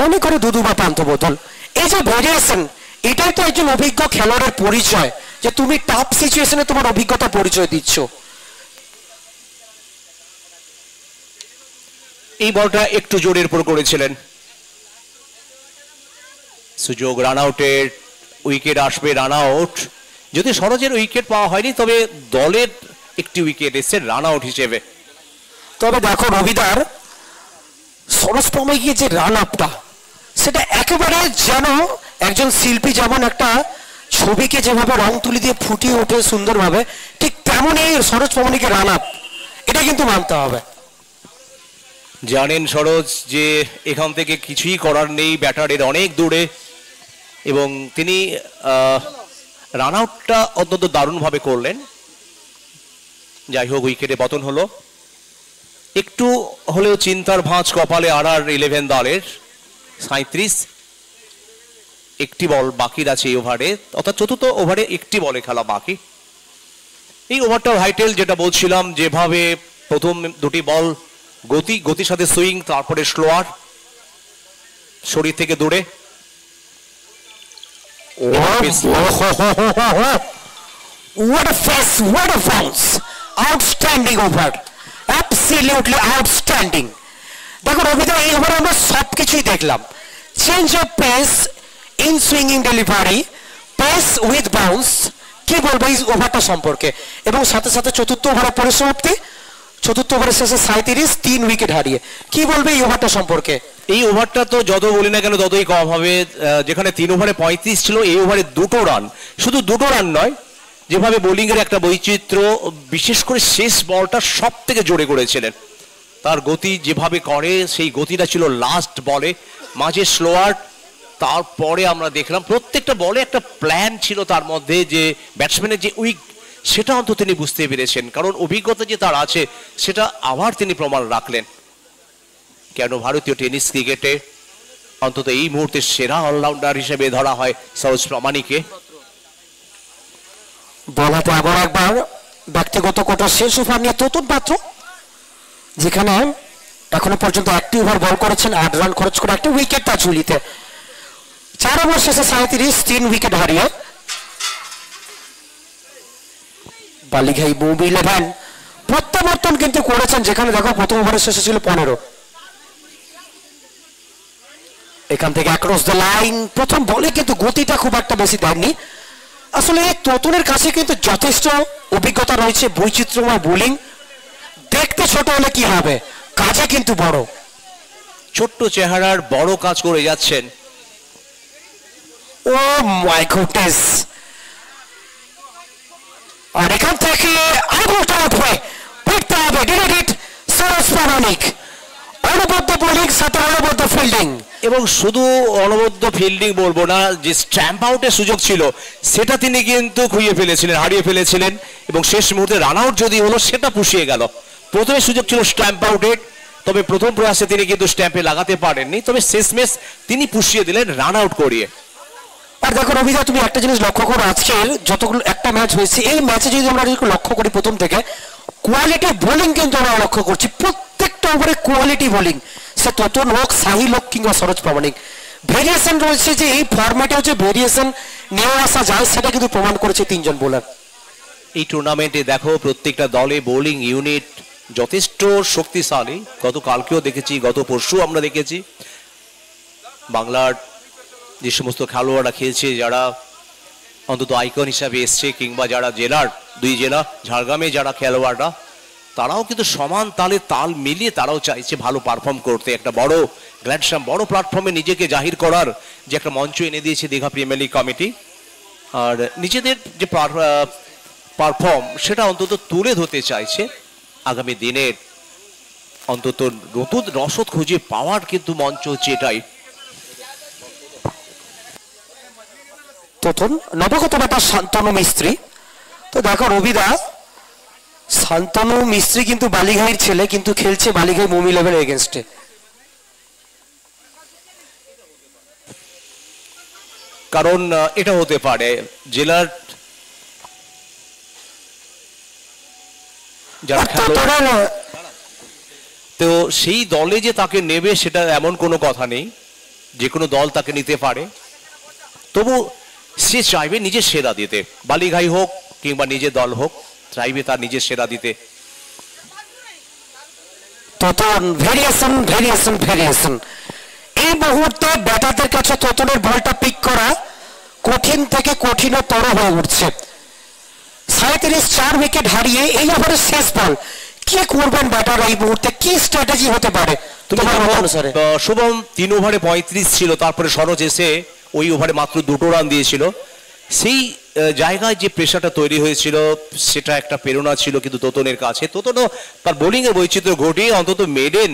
মনে করে দুদুবা পান্ত বোতল, এই যে ভেরিয়েশন, এটাই তো একজন অভিজ্ঞ খেলোয়াড়ের পরিচয়, যে তুমি টাফ সিচুয়েশনে তোমার অভিজ্ঞতা পরিচয় দিচ্ছ। এই বলটা একটু জোরের উপর করেছিলেন। সুযোগ রান আউটের, উইকেট আসবে রান আউট। যদি সরোজের উইকেট পাওয়া হয়নি, তবে দলের একটি উইকেট এসছে রান আউট হিসেবে। তবে দেখো রবিদার, সরোজ পামে গিয়ে যে রান আপটা, সেটা একেবারে যেন একজন শিল্পী যেমন একটা ছবিকে যেভাবে রং তুলি দিয়ে ফুটিয়ে ওঠে সুন্দরভাবে, ঠিক তেমনই সরোজ পামনিকে রান আপ, এটা কিন্তু মানতে হবে। জানেন সরোজ যে এখান থেকে কিছুই করার নেই, ব্যাটারের অনেক দূরে, এবং তিনি রান আউটটা অত্যন্ত দারুণভাবে করলেন। যাই হোক, উইকেটে পতন হলো। একটু হলেও চিন্তার ভাঁজ কপালে RR11 দলের। 37, একটি বল বাকি আছে এই ওভারে, অর্থাৎ চতুর্থ ওভারে একটি বলে খেলা বাকি। এই ওভারটার হাইটেল যেটা বলছিলাম, যেভাবে প্রথম দুটি বল গতির সাথে সুইং, তারপরে স্লোয়ার, শরীর থেকে দূরে। What a face, what a bounce, outstanding over, absolutely outstanding. দেখো রবিদা, এই ওভারে আমরা সবকিছুই দেখলাম, change of pace, in swinging delivery, pace with bounce. কি বলবো এই ওভারটা সম্পর্কে? এবং সাথে সাথে চতুর্থ ওভারের পরিসমাপ্তি, চতুর্থ ওভারের শেষে 37, 3 উইকেট হারিয়ে। কি বলবে এই ওভারটা সম্পর্কে? এই ওভারটা তো যত বলি না কেন ততই কম হবে। যেখানে 3 ওভারে 35 ছিল, এই ওভারে 2টো রান। শুধু 2টো রান নয়, যেভাবে বোলিং এর একটা বৈচিত্র্য, বিশেষ করে শেষ বলটা সব থেকে জোরে করেছিলেন। তার গতি যেভাবে করে, সেই গতিটা ছিল লাস্ট বলে, মাঝে স্লোয়ার, তারপরে আমরা দেখলাম প্রত্যেকটা বলে একটা প্ল্যান ছিল তার মধ্যে, যে ব্যাটসম্যানের যে উইক, সেটা অন্তত তিনি বুঝতে পেরেছেন, কারণ অভিজ্ঞতা যে তার আছে সেটা আবার তিনি প্রমাণ রাখলেন। কেন ভারতীয় টেনিস ক্রিকেটে অন্তত এই মুহূর্তে সেরা অলরাউন্ডার হিসেবে ধরা হয় সরোজ প্রামাণিককে। বলাতে আবার একবার ব্যক্তিগত কোটা শেষ ওভার নিয়ে নতুন পাত্র, যেখানে এখনো পর্যন্ত একটি ওভার বল করেছেন, 8 রান খরচ করে একটা উইকেট তার ঝুলিতে। 4 ওভার শেষে 37, 3 উইকেট হারিয়ে বালিঘাই মুভ 11 প্রত্যাবর্তন কিন্তু করেছেন, যেখানে দেখো প্রথম ওভারের শেষে ছিল 15। এখান থেকে অ্যাক্রস দ্য লাইন, প্রথম বলে কিন্তু গতিটা খুব একটা বেশি দেননি। আসলে ততুনের কাছে কিন্তু যথেষ্ট অভিজ্ঞতা রয়েছে, বৈচিত্র্যময় বোলিং। দেখতে ছোট হলে কি হবে, কাজে কিন্তু বড়। ছোট্ট চেহারার বড় কাজ করে যাচ্ছেন। ও মাই গডনেস, আর এখান থেকে আরেকটা উঠবে, পড়তে হবে ডিরেক্ট সরোজ প্রামাণিক। অনবদ্য বোলিং সাথে অনবদ্য ফিল্ডিং, এবং শুধু অনবদ্য ফিল্ডিং বলবো না, যে স্ট্যাম্প আউটের সুযোগ ছিল সেটা তিনি কিন্তু খুইয়ে ফেলেছিলেন, হারিয়ে ফেলেছিলেন, এবং শেষ মুহূর্তে রান আউট যদি হলো সেটা পুষিয়ে গেল। প্রথমে সুযোগ ছিল স্ট্যাম্প আউটের, তবে প্রথম প্রয়াসে তিনি কিন্তু স্ট্যাম্পে লাগাতে পারেননি, তবে শেষমেশ তিনি পুষিয়ে দিলেন রান আউট করিয়ে। আর দেখো রবিদা, তুমি একটা জিনিস লক্ষ্য করো, আজকের যতগুলো একটা ম্যাচ হয়েছে, এই ম্যাচে যদি আমরা লক্ষ্য করি প্রথম থেকে, কোয়ালিটি বোলিং কিন্তু আমরা লক্ষ্য করছি। প্রত্যেকটা ওভারে কোয়ালিটি বোলিং, সে ততন হোক, সাহিল হোক কিংবা সরোজ প্রামাণিক। ভেরিয়েশন রয়েছে, যে এই ফরম্যাটে হচ্ছে ভেরিয়েশন নিয়ে আসা যায়, সেটা কিন্তু প্রমাণ করেছে তিনজন বোলার। এই টুর্নামেন্টে দেখো প্রত্যেকটা দলে বোলিং ইউনিট যথেষ্ট শক্তিশালী। গতকালকেও দেখেছি, গত পরশু আমরা দেখেছি বাংলার যে সমস্ত খেলোয়াড়রা খেলছে, যারা অন্তত আইকন হিসাবে এসছে, কিংবা যারা জেলার দুই জেলা ঝাড়গ্রামে যারা খেলোয়াড়রা, তারাও কিন্তু সমান তালে তাল মিলিয়ে তারাও চাইছে ভালো পারফর্ম করতে। একটা বড় গ্ল্যাডসাম, বড় প্ল্যাটফর্মে নিজেকে জাহির করার যে একটা মঞ্চ এনে দিয়েছে দীঘা প্রিমিয়ার লিগ কমিটি, আর নিজেদের যে পারফর্ম সেটা অন্তত তুলে ধরতে চাইছে। আগামী দিনের অন্তত নতুন রসদ খুঁজে পাওয়ার কিন্তু মঞ্চ হচ্ছে এটাই। তখন নবগত ব্যাটার শান্তনু মিস্ত্রি। তো দেখো রবিদা, শান্তনু মিস্ত্রি কিন্তু বালিঘাইয়ের ছেলে, কিন্তু খেলছে বালিঘাই মুম 11 এগেনস্টে। কারণ এটা হতে পারে জেলার যারা খেলোয়াড়, তো সেই দলে যে তাকে নেবে সেটা এমন কোনো কথা নেই, যে কোনো দল তাকে নিতে পারে। তবু সে চাইবে নিজের সেরা দিতে, বালিঘাই হোক কিংবা নিজের দল হোক, চাইবে তার নিজের সেরা দিতে। তোতন ভেরিয়েশন ভেরিয়েশন ভেরিয়েশন, এই মুহূর্তে ব্যাটারদের কাছে তোতনের বলটা পিক করা কঠিন থেকে কঠিনতর হয়ে উঠছে। 37 4 উইকেট হারিয়ে এই ওভারের শেষ বল, কি করবেন ব্যাটার এই মুহূর্তে, কি স্ট্র্যাটেজি হতে পারে তোমার অনুসারে? শুভম 3 ওভারে 35 ছিল, তারপরে সরোজ এসে ওই ওভারে মাত্র 2টো রান দিয়েছিল। সেই জায়গায় যে প্রেশারটা তৈরি হয়েছিল সেটা একটা প্রেরণা ছিল কিন্তু তোতনের কাছে। তোতনও তার বোলিং এর বৈচিত্র্য ঘটিয়ে অন্তত মেডেন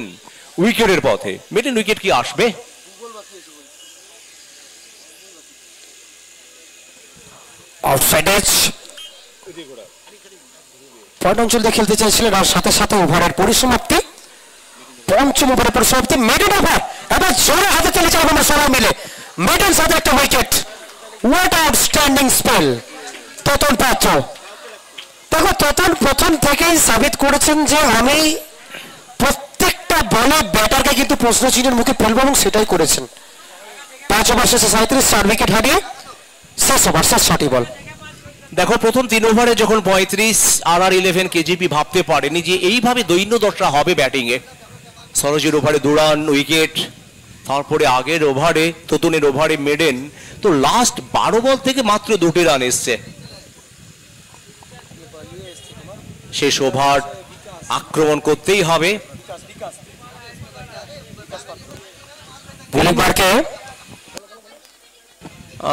উইকেটের পথে। মেডেন উইকেট কি আসবে? আউটসাইড এজ পয়েন্ট অঞ্চল দিয়ে খেলতে চাইছিলেন, আর সাথে সাথে ওভারের পরিসমাপ্তি, পঞ্চম ওভারের পরিসমাপ্তি, মেডেন ওভার। এবার জোরে হাতে চলেছে আমরা সবাই মিলে, মেডেন সাথে একটা wicket. What outstanding spell Totan পাত্র। দেখো তোতন প্রথম থেকেই সাবিত করেছেন যে আমি প্রত্যেকটা বলে ব্যাটারকে কিন্তু প্রশ্ন চিহ্নের মুখে ফেলবো, এবং সেটাই করেছেন। 5 ওভার শেষে 37 4 উইকেট হারিয়ে শেষ ওভার, শেষ 6টি বল। দেখো প্রথম 3 ওভারে যখন 35, RR11 কেজিপি ভাবতে পারেনি যে এইভাবে দৈন্য দশা হবে ব্যাটিংয়ে। সরোজের ওভারে 2 রান উইকেট, তারপরে আগের ওভারে তোতনের ওভারে মেডেন, তো লাস্ট 12 বল থেকে মাত্র 2টি রান এসছে। শেষ ওভার আক্রমণ করতেই হবে।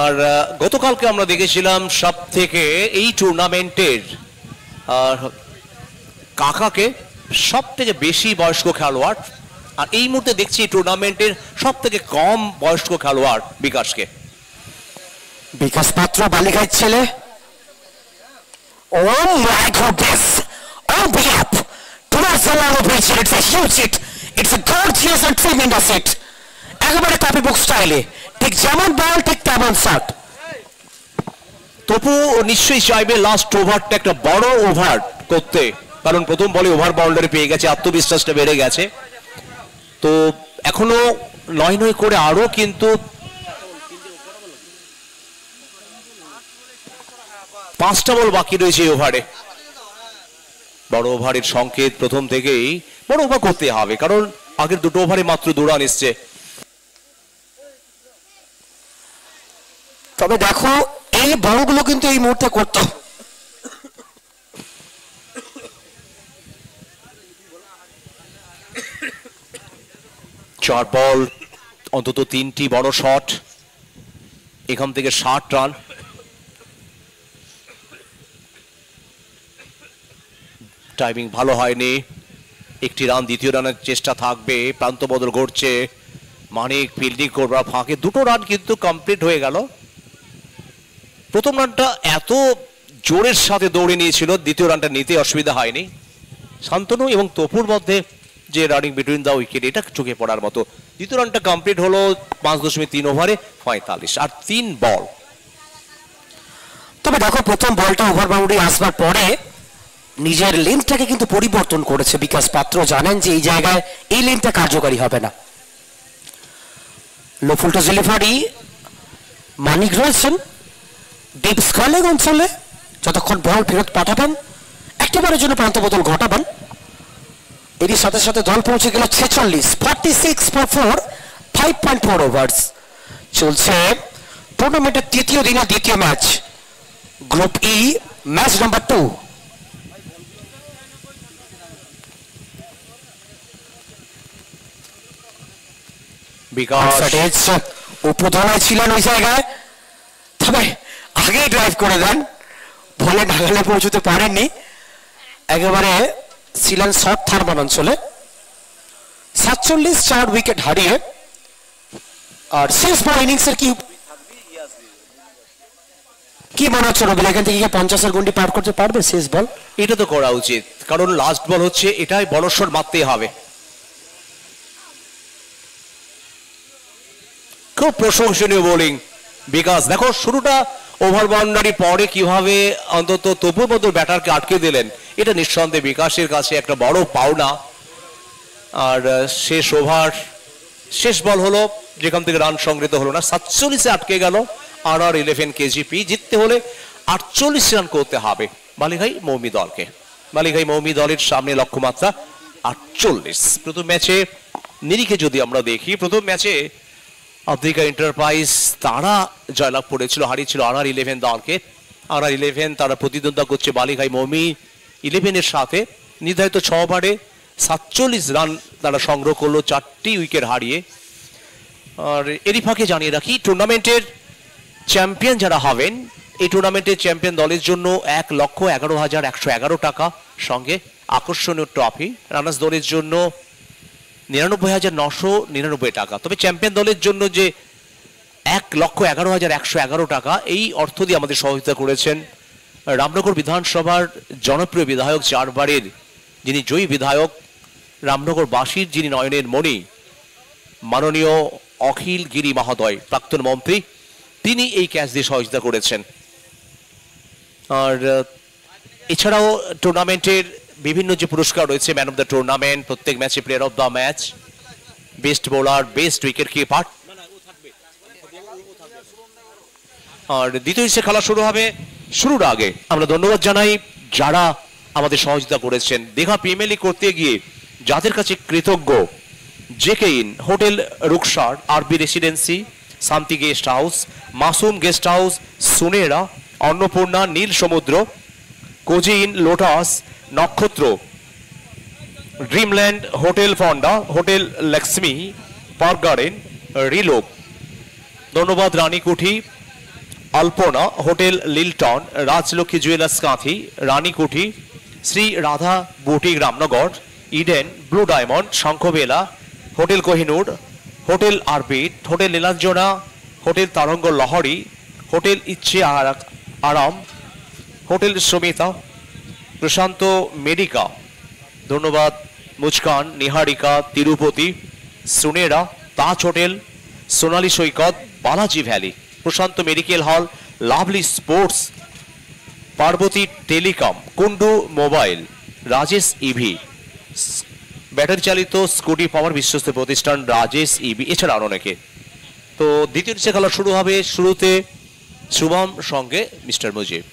আর গতকালকে আমরা দেখেছিলাম সব থেকে এই টুর্নামেন্টের কাকাকে সব থেকে বেশি বয়স্ক খেলোয়াড়, আর এই মুহূর্তে দেখছি টুর্নামেন্টের সব থেকে কম বয়স্ক খেলোয়াড় বিকাশকে। বিকাশ পাত্র বালিঘাইয়ের ছেলে। Oh my goodness! On behalf towards the line of which it's a huge hit. It's a gorgeous and tremendous hit. একেবারে কপি বুক স্টাইলে, ঠিক যেমন বল ঠিক তেমন শট। তবু নিশ্চয়ই চাইবে লাস্ট ওভারটা একটা বড় ওভার করতে, কারণ প্রথম বলে ওভার বাউন্ডারি পেয়ে গেছে, আত্মবিশ্বাসটা বেড়ে গেছে। তো এখনো নয় করে আরো কিন্তু 5টা বল বাকি রয়েছে এই ওভারে। বড় ওভারের সংকেত প্রথম থেকেই, বড় ওভার করতে হবে, কারণ আগের 2টো ওভারে মাত্র 2 রান এসছে। তবে দেখো এই বলগুলো কিন্তু এই মুহূর্তে করতে, 4 বল অন্তত 3টি বড় শট, এখান থেকে 60 রান। টাইমিং ভালো হয়নি, একটি রান, দ্বিতীয় রানের চেষ্টা থাকবে, প্রান্ত বদল ঘটছে, মানিক ফিল্ডিং করবার ফাঁকে 2টো রান কিন্তু কমপ্লিট হয়ে গেল। প্রথম রানটা এত জোরের সাথে দৌড়ে নিয়েছিল, দ্বিতীয় রানটা নিতে অসুবিধা হয়নি। শান্তনু এবং তপুর মধ্যে যে রানিং বিটুইন দা উইকেট, এটা চোখে পড়ার মতো। দ্বিতীয় রানটা কমপ্লিট হলো 5.3 ওভারে 45 আর 3 বল। তবে দেখো প্রথম বলটা ওভার বাউন্ডারি আসবার পরে নিজের লেন্থটাকে কিন্তু পরিবর্তন করেছে বিকাশ পাত্র, জানেন যে এই জায়গায় এই লেন্থটা কার্যকারী হবে না। লো ফুলটস ডেলিভারি, মানিক রয়েছেন ডিপ স্কয়ালিং অঞ্চলে, যতক্ষণ বল ফেরত পাঠাবেন একেবারের জন্য প্রান্ত বদল ঘটাবেন। এরই সাথে সাথে দল পৌঁছে গেল 46 5.4 ওভার্স। চলছে টুর্নামেন্টের তৃতীয় দিনের দ্বিতীয় ম্যাচ, গ্রুপ ই, ম্যাচ নাম্বার 2। বিকাশ উপধনায় ছিলেন ওই জায়গায়, তবে আগেই ড্রাইভ করে দেন, বলে নাগালে পৌঁছতে পারেননি, একেবারে ছিলেন শর্ট থার্মান অঞ্চলে। 47 উইকেট হারিয়ে। আর শেষ বল ইনিংসের কি মনে হচ্ছে রবিল, এখান থেকে 50-এর গন্ডি পার করতে পারবে শেষ বল? এটা তো করা উচিত, কারণ লাস্ট বল হচ্ছে, এটাই বড়সড় মারতেই হবে। খুব প্রশংসনীয় বোলিং বিকাশ। দেখো শুরুটা ওভার বাউন্ডারি পরে কিভাবে অন্তত তবুর মতো ব্যাটারকে আটকে দিলেন, এটা নিঃসন্দেহে বিকাশের কাছে একটা বড় পাওনা। আর শেষ ওভার, শেষ বল হলো যেখান থেকে রান সংগৃহীত হলো না, 47-এ আটকে গেল RR11 KGP। জিততে হলে 48 রান করতে হবে বালিঘাই মৌমি দলকে। বালিঘাই মৌমি দলের সামনে লক্ষ্যমাত্রা 48। প্রথম ম্যাচে নিরিখে যদি আমরা দেখি, প্রথম ম্যাচে আফ্রিকা এন্টারপ্রাইজ তারা জয়লাভ করেছিল, হারিয়েছিল RR11 দলকে। RR11 তারা প্রতিদ্বন্দ্বিতা করছে বালিঘাই মৌমি 11-এর সাথে। নির্ধারিত 6 ওভারে 47 রান তারা সংগ্রহ করলো 4টি উইকেট হারিয়ে। আর এরই ফাঁকে জানিয়ে রাখি, টুর্নামেন্টের চ্যাম্পিয়ন যারা হবেন, এই টুর্নামেন্টের চ্যাম্পিয়ন দলের জন্য 1,11,111 টাকা, সঙ্গে আকর্ষণীয় ট্রফি। রানার্স দলের জন্য 99,999 টাকা। তবে চ্যাম্পিয়ন দলের জন্য যে 1,11,111 টাকা, এই অর্থ দিয়ে আমাদের সহযোগিতা করেছেন রামনগর বিধানসভার জনপ্রিয় বিধায়ক, 4 বারের যিনি জয়ী বিধায়ক, রামনগরবাসীর যিনি নয়নের মণি, মাননীয় অখিল গিরি মহোদয়, প্রাক্তন মন্ত্রী, তিনি এই ক্যাচ দিয়ে সহযোগিতা করেছেন। আর এছাড়াও টুর্নামেন্টের বিভিন্ন যে পুরস্কার রয়েছে, ম্যান অফ দ্য টুর্নামেন্ট, প্রত্যেক ম্যাচে player of the match, best bowler, best wicketkeeper. আর দ্বিতীয় ইনিংসে খেলা শুরু হবে। শুরুর আগে আমরা ধন্যবাদ জানাই যারা আমাদের সহযোগিতা করেছেন। দীঘা প্রিমিয়ার লিগ করতে গিয়ে যাদের কাছে কৃতজ্ঞ, JK inn, hotel Ruksar, RB residency, Shanti guest house, Masum guest house, Sunera, Annapurna, Neel Samudra, cosy inn, lotus, Nakshatra, dreamland, hotel Fonda, hotel Lakshmi, park garden, রিলোক। ধন্যবাদ Ranikuthi, Alpana, hotel Lilton, Rajlakshmi jewellers Kanthi, Ranikuthi, Shri Radha boutique Ramnagar, Eden, blue diamond, Shankhabela, hotel Kohinoor, hotel orbit, hotel Nilanjana, hotel Taranga Lahari, hotel Ichhe Aram, hotel Sumita, Prashanta medica. ধন্যবাদ মুচকান, নিহারিকা, তিরুপতি, সুনেরা, তাজ hotel, Sonali Saikat, Balaji valley, Prashanta medical hall, lovely sports, Parvati telecom, Kundu mobile, Rajesh EV, battery চালিত scooty power বিশ্বস্ত প্রতিষ্ঠান Rajesh EV, এছাড়া আরো অনেকে। তো দ্বিতীয় ইনিংসে খেলা শুরু হবে। শুরুতে শুভম সঙ্গে mister Mujib.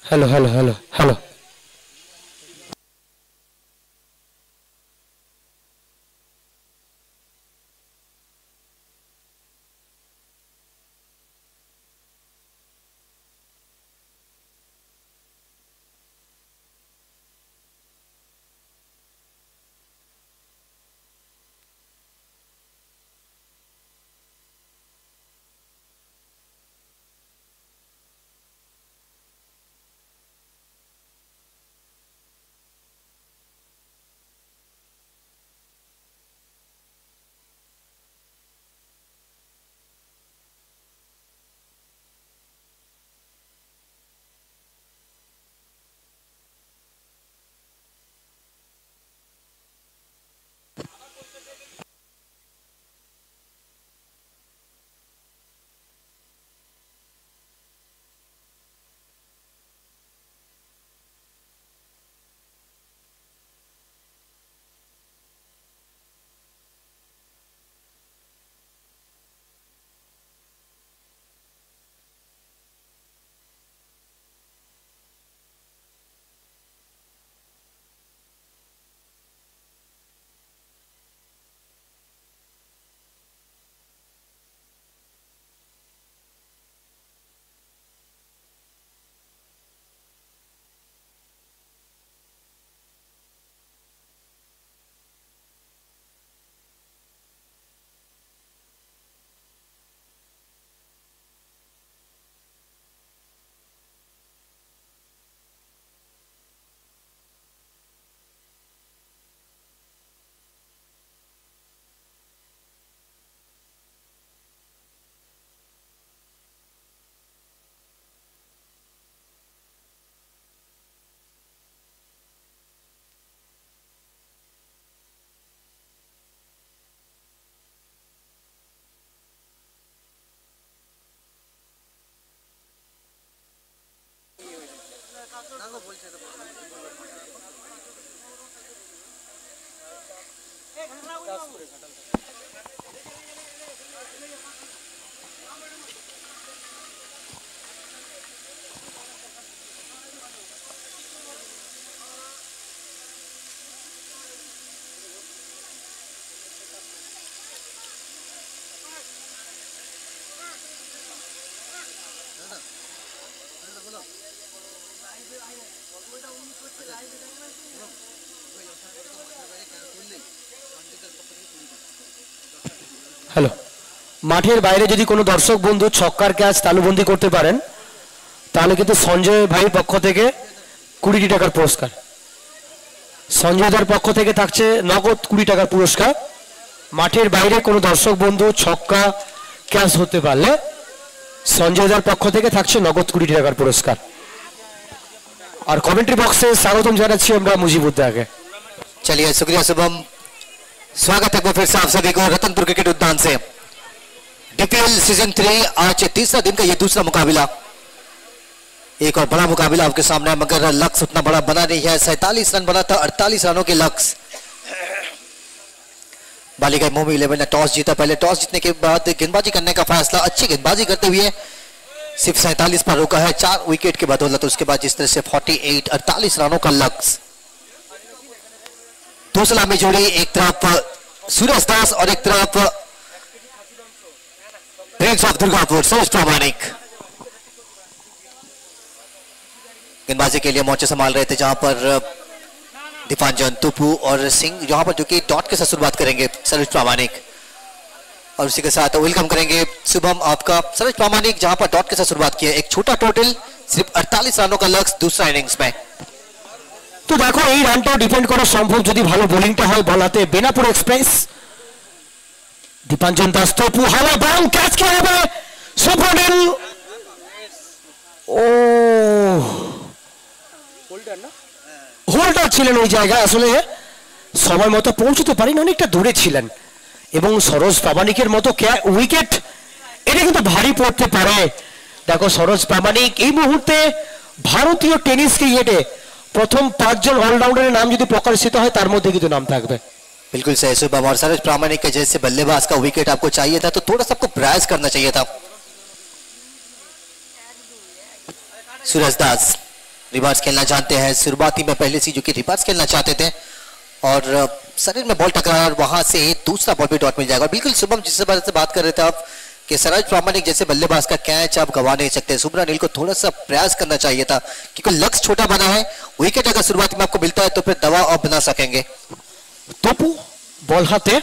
Hello hello hello hello hello, মাঠের বাইরে যদি কোনো দর্শক বন্ধু ছক্কার ক্যাচ তালুবন্দি করতে পারেন তাহলে কিন্তু সঞ্জয় ভাইয়ের পক্ষ থেকে 20 টাকার পুরস্কার। সঞ্জয়দার পক্ষ থেকে থাকছে নগদ 20 টাকার পুরস্কার। মাঠের বাইরে কোনো দর্শক বন্ধু ছক্কা ক্যাচ হতে পারলে সঞ্জয়দার পক্ষ থেকে থাকছে নগদ 20 টাকার পুরস্কার। আর কমেন্ট্রি বক্সে স্বাগতম জানাচ্ছি আমরা মুজিবুদ্দাকে। चलिए शुक्रिया शुभम, स्वागत है फिर से आप सभी को रतनपुर क्रिकेट उद्यान से। डीपीएल सीजन 3 आज तीसरा दिन का ये दूसरा मुकाबला, एक और बड़ा मुकाबला आपके सामने है, मगर लक्ष्य उतना बड़ा बना नहीं है। 47 रन बना था, 48 रनों के लक्ष्य। बालिका मोमी 11 ने टॉस जीता, पहले टॉस जीतने के बाद गेंदबाजी करने का फैसला, अच्छी गेंदबाजी करते हुए सिर्फ 47 पर रोका है 4 विकेट के बदौलत। उसके बाद जिस तरह से 48 रनों का लक्ष्य। दूसरा में जोड़ी एक तरफ सूरज दास और एक तरफ प्रिंस ऑफ दुर्गापुर सरोज प्रामाणिक गेंदबाजी के लिए मोर्चा संभाल रहे थे, जहां पर दीपांजन, तुपू और सिंह यहां पर जो कि डॉट के साथ शुरुआत करेंगे सरोज प्रामाणिक, और उसी के साथ वेलकम करेंगे शुभम आपका। सरोज प्रामाणिक जहां पर डॉट के साथ शुरुआत किया, एक छोटा टोटल, सिर्फ 48 रनों का लक्ष्य दूसरा इनिंग्स में। তো দেখো এই রানটাও ডিপেন্ড করা সম্ভব যদি ভালো বোলিংটা হয় বলাতে। বেনাপুর এক্সপ্রেস, দীপাঞ্জন দাস, তপু, হাওয়া বল, ক্যাচ কে হবে? সুপ্রনীল, ও হোল্ডার ছিলেন ওই জায়গায়, আসলে সময় মতো পৌঁছতে পারেন, অনেকটা দূরে ছিলেন। এবং সরোজ প্রামাণিকের মতো উইকেট এটা কিন্তু ভারী পড়তে পারে। দেখো সরোজ প্রামাণিক এই মুহূর্তে ভারতীয় টেনিস ক্রিকেটে प्रथम 5 जन ऑलराउंडर नाम यदि प्रकाशित है तार मध्य की नाम থাকবে। बिल्कुल सही शुभम, और सरोज प्रामाणिक के जैसे बल्लेबाज का विकेट आपको चाहिए था तो थोड़ा सा आपको प्रयास करना चाहिए था। सूरज दास रिवर्स खेलना जानते हैं, शुरुआती में पहले से जो कि रिवर्स खेलना चाहते थे और शरीर में बॉल टकराया और वहां से दूसरा बॉल भी डॉट मिल जाएगा। बिल्कुल शुभम जिस बात से बात कर रहे थे आप कि सरोज प्रामाणिक जैसे बल्लेबाज का कैच आप गवा नहीं सकते। सुब्रनील को थोड़ा सा प्रयास करना चाहिए था क्योंकि लक्ष्य छोटा बना है। विकेट अगर शुरुआत में आपको मिलता है तो फिर दबाव आप बना सकेंगे। तोपू बॉल हाथे,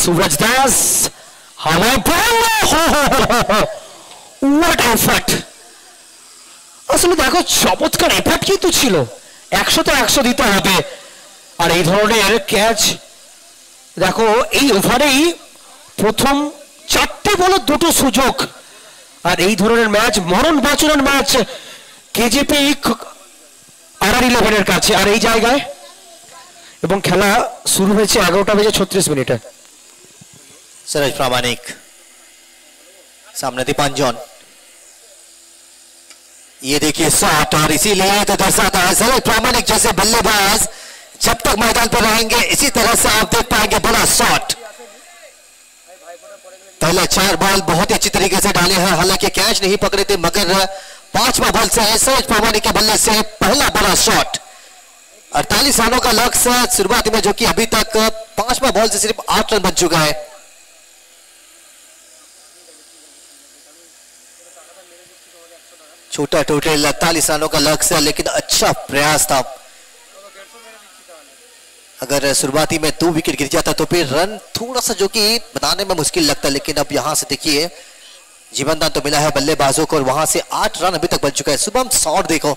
सूरज दास हवाई बॉल, व्हाट एफर्ट! আসলে দেখো চমৎকার এফর্ট কিন্তু ছিল, 100 তে 100 দিতে হবে। আর এই ধরনের ক্যাচ দেখো এই ওভারেই প্রথম 4টে বলে 2টো সুযোগ, আর এই ধরনের ম্যাচ মরণ বাঁচানোর ম্যাচ কেজেপি RR11 এর কাছে। আর এই জায়গায় এবং খেলা শুরু হয়েছে 11:36 सरोज प्रामाणिक सामने दीपांजन, ये देखिए शॉट, और इसीलिए तो दर्शाता है सरोज प्रामाणिक जैसे बल्लेबाज जब तक मैदान पर रहेंगे इसी तरह से आप देख पाएंगे बड़ा शॉट। पहले 4 बॉल बहुत ही अच्छी तरीके से डाले हैं, हालांकि कैच नहीं पकड़े थे, मगर 5वां बॉल से सरोज प्रामाणिक के बल्ले से पहला बड़ा शॉट। 48 रनों का लक्ष्य शुरुआत में, जो कि अभी तक 5वां बॉल से सिर्फ 8 रन बन चुका है। छोटा टोटल 48 रनों का लक्ष्य, लेकिन अच्छा प्रयास था। अगर शुरुआती में 2 विकेट गिर जाता तो फिर रन थोड़ा सा जो कि बनाने में मुश्किल लगता, लेकिन अब यहां से देखिए जीवनदान तो मिला है बल्लेबाजों को और वहां से 8 रन अभी तक बन चुका है। शुभम शॉट देखो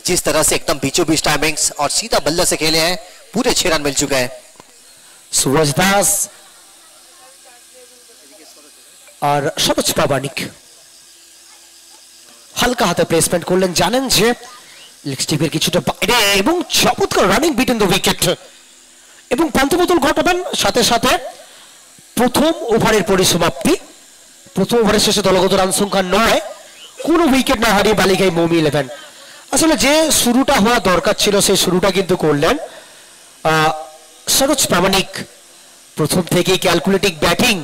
जिस तरह से एकदम बीचों बीच टाइमिंग्स और सीधा बल्ले से खेले हैं, पूरे 6 रन मिल चुके हैं। सूरज दास और सरोज प्रामाणिक হালকা হাতে প্লেসমেন্ট করলেন, জানেন যে লেগ স্টিপের কিছুটা বাইরে এবং চমৎকার রানিং বিটুইন দ্য উইকেট এবং পান্তবোতল ঘটাবেন। সাথে সাথে প্রথম ওভারের পরিসমাপ্তি, প্রথম ওভারের শেষে দলগত রান সংখ্যা 9, কোনো উইকেট না হারিয়ে বালিকায় মৌমি 11। আসলে যে শুরুটা হওয়া দরকার ছিল সেই শুরুটা কিন্তু করলেন সরোজ প্রামাণিক প্রথম থেকেই ক্যালকুলেটিং ব্যাটিং,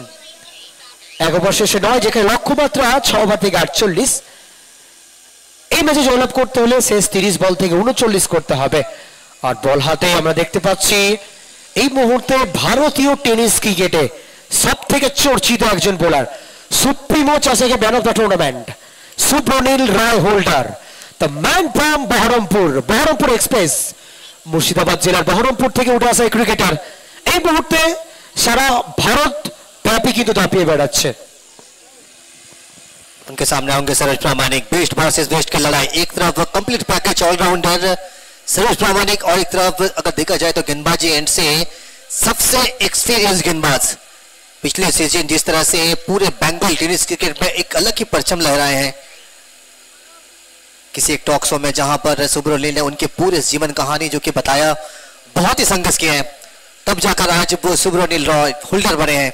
এক ওভার শেষে নয়, যেখানে লক্ষ্যমাত্রা 6 ওভার থেকে 48। এই ম্যাচে জয়লাভ করতে হলে শেষ 30 বল থেকে 39 করতে হবে। আর বল হাতে আমরা দেখতে পাচ্ছি এই মুহূর্তে ভারতীয় টেনিস ক্রিকেটে সব থেকে চর্চিত একজন বোলার, সুপ্রিমো চাষাকে man of the tournament, Subranil Roy holder, the man from Baharampur express, Murshidabad জেলার বহরমপুর থেকে উঠে আসা ক্রিকেটার এই মুহূর্তে সারা ভারত ব্যাপী কিন্তু দাপিয়ে বেড়াচ্ছে। उनके सामने होंगे सरोज प्रामाणिक, बेस्ट वर्सेस बेस्ट की लड़ाई। एक तरफ कंप्लीट पैकेज ऑलराउंडर सरोज प्रामाणिक और एक तरफ अगर देखा जाए तो गेंदबाजी एंड से सबसे एक्सपीरियंस गेंदबाज। पिछले सीजन जिस तरह से पूरे बंगाल टेनिस क्रिकेट में एक अलग ही परचम लहराए हैं, किसी एक टॉक शो में जहां पर सुब्रनील ने उनके पूरे जीवन कहानी जो कि बताया, बहुत ही संघर्ष किए हैं, तब जाकर आज वो सुब्रनील रॉय होल्डर बने हैं।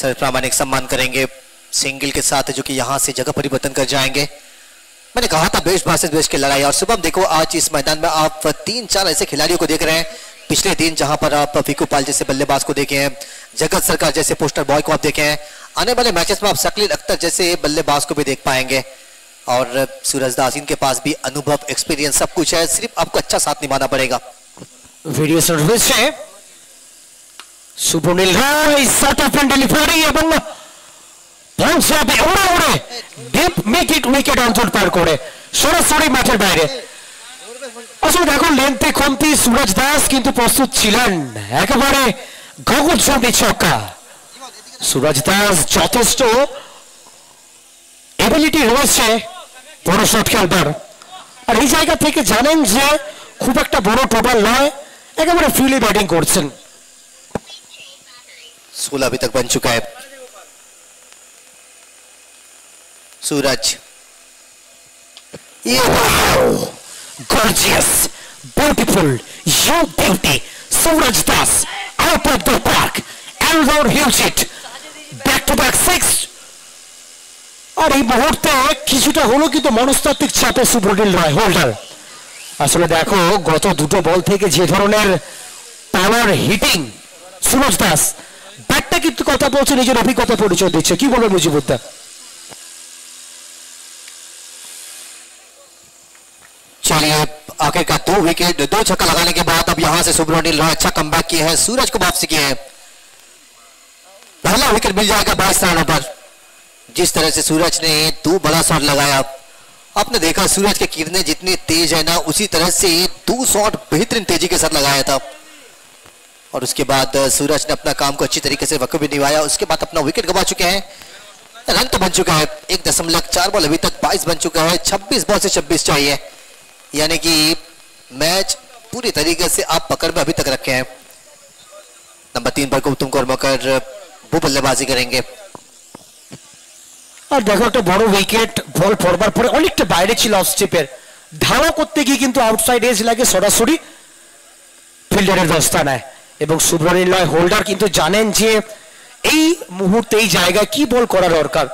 सर प्रामाणिक सम्मान करेंगे सिंगल के साथ जो कि यहां से जगह परिवर्तन कर जाएंगे। मैंने कहा था बेस्ट वर्सेस बेस्ट की लड़ाई। और शुभम देखो आज इस मैदान में आप 3-4 ऐसे खिलाड़ियों को देख रहे हैं। पिछले दिन जहां पर आप फीकू पाल जैसे बल्लेबाज को देखे हैं, जगत सरकार जैसे पोस्टर बॉय को आप देखे हैं, आने वाले मैचेस में आप शकील अख्तर जैसे बल्लेबाज को भी देख पाएंगे। और सूरज दास, इनके पास भी अनुभव, एक्सपीरियंस सब कुछ है, सिर्फ आपको अच्छा साथ निभाना पड़ेगा। ভিডিও সার্ভিসে সুব্রনীল রায় শট অফ এন্ড ডেলিভারি এবং বাউন্স হবে ওড়ে ওড়ে ডিপ উইকেট অঞ্চল পার করে সরাসরি মাঠের বাইরে। আসলে দেখো লেন্থে কমতি, সুরজ দাস কিন্তু প্রস্তুত ছিলেন, একেবারে গগনচুম্বী ছক্কা। সুরজ দাস যথেষ্ট এবিলিটি রয়েছে বড় শট খেলবার, আর এই জায়গা থেকে জানেন যে খুব একটা বড় টোটাল নয়, একেবারে ফ্রিলি ব্যাটিং করছেন। 16 अभी तक बन चुका है। सूरज, ये gorgeous, beautiful, you beauty, Suraj Das out of the park, Elroy hits it, back to back 6। আর এই মুহূর্তে কিছুটা হলো কিন্তু মনস্তাত্ত্বিক চাপে সুব্রনীল রায় হোল্ডার। আসলে দেখো গত দুটো বল থেকে যে ধরনের পাওয়ার হিটিং সুরজ দাস, ব্যাটটা কিন্তু কথা বলছে, নিজের অভিজ্ঞতা পরিচয় দিচ্ছে। কি বলবে মুজিবুদ্দা? चलिए आखिरकार 2 विकेट 2 छक्का लगाने के बाद अब यहां से सुब्रनील रॉय अच्छा कमबैक किया है, सूरज को वापसी किए हैं। पहला विकेट मिल जाएगा 22 रनों पर। जिस तरह से सूरज ने 2 बड़ा शॉट लगाया, आपने देखा सूरज की किरणें जितनी तेज है ना, उसी तरह से 2 शॉट बेहतरीन तेजी के साथ लगाया था। और उसके बाद सूरज ने अपना काम को अच्छी तरीके से बखूबी निभाया। उसके बाद अपना विकेट गंवा चुके हैं। रन तो बन चुका है 1.4 बॉल, अभी तक 22 बन चुका है। 26 बॉल से 26 चाहिए, यानी कि मैच पूरी तरीके से आप पकड़ में अभी तक रखे हैं। नंबर 3 पर गौतम कर्मकर वो बल्लेबाजी करेंगे। আর দেখো একটা বড় উইকেট বল পড়বার পরে অনেকটা বাইরে ছিল অফ স্টেপের, ধাওয়া করতে গিয়ে কিন্তু আউটসাইড এজ লাগে সরাসরি ফিল্ডারের দস্তানায়। এবং সুব্রনীল রায় হোল্ডার কিন্তু জানেন যে এই মুহূর্তে এই জায়গায় কি বল করা দরকার,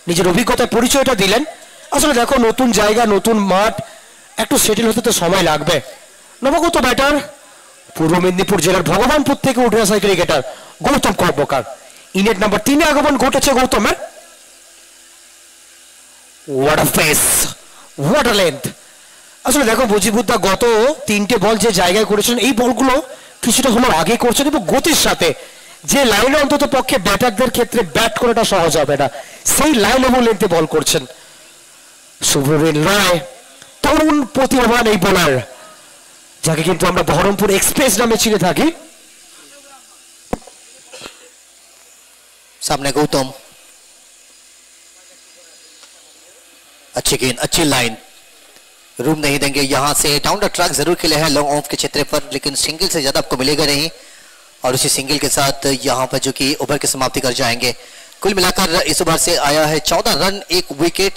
নিজের অভিজ্ঞতার পরিচয়টা দিলেন। আসলে দেখো নতুন জায়গা, নতুন মাঠ, একটু সেটেল হতে তো সময় লাগবে। নবাগত ব্যাটার পূর্ব মেদিনীপুর জেলার ভগবানপুর থেকে উঠে আসা cricketer Gautam Karmakar. In at number 3 আগমন ঘটেছে গৌতমের। What a pace, what a length. আসলে দেখো মুজিবুদ্দা গত 3টে বল যে জায়গায় করেছেন, এই বলগুলো কিছুটা হলো আগে করছেন এবং গতির সাথে যে লাইনে অন্তত পক্ষে ব্যাটারদের ক্ষেত্রে ব্যাট করাটা সহজ হবে না, সেই লাইন এবং লেন্থে বল করছেন সুব্রনীল রায়, তরুণ প্রতিভাবান এই বোলার, যাকে কিন্তু আমরা বহরমপুর এক্সপ্রেস নামে চিনে থাকি। सामने गौतम, अच्छी गेंद, अच्छी लाइन, रूम नहीं देंगे। यहां से डाउन द ट्रैक जरूर खेले हैं लॉन्ग ऑफ के क्षेत्र पर, लेकिन सिंगल से ज्यादा आपको मिलेगा नहीं। और उसी सिंगल के साथ यहां पर जो कि ओवर की समाप्ति कर जाएंगे। कुल मिलाकर इस ओवर से आया है 14 रन, 1 विकेट।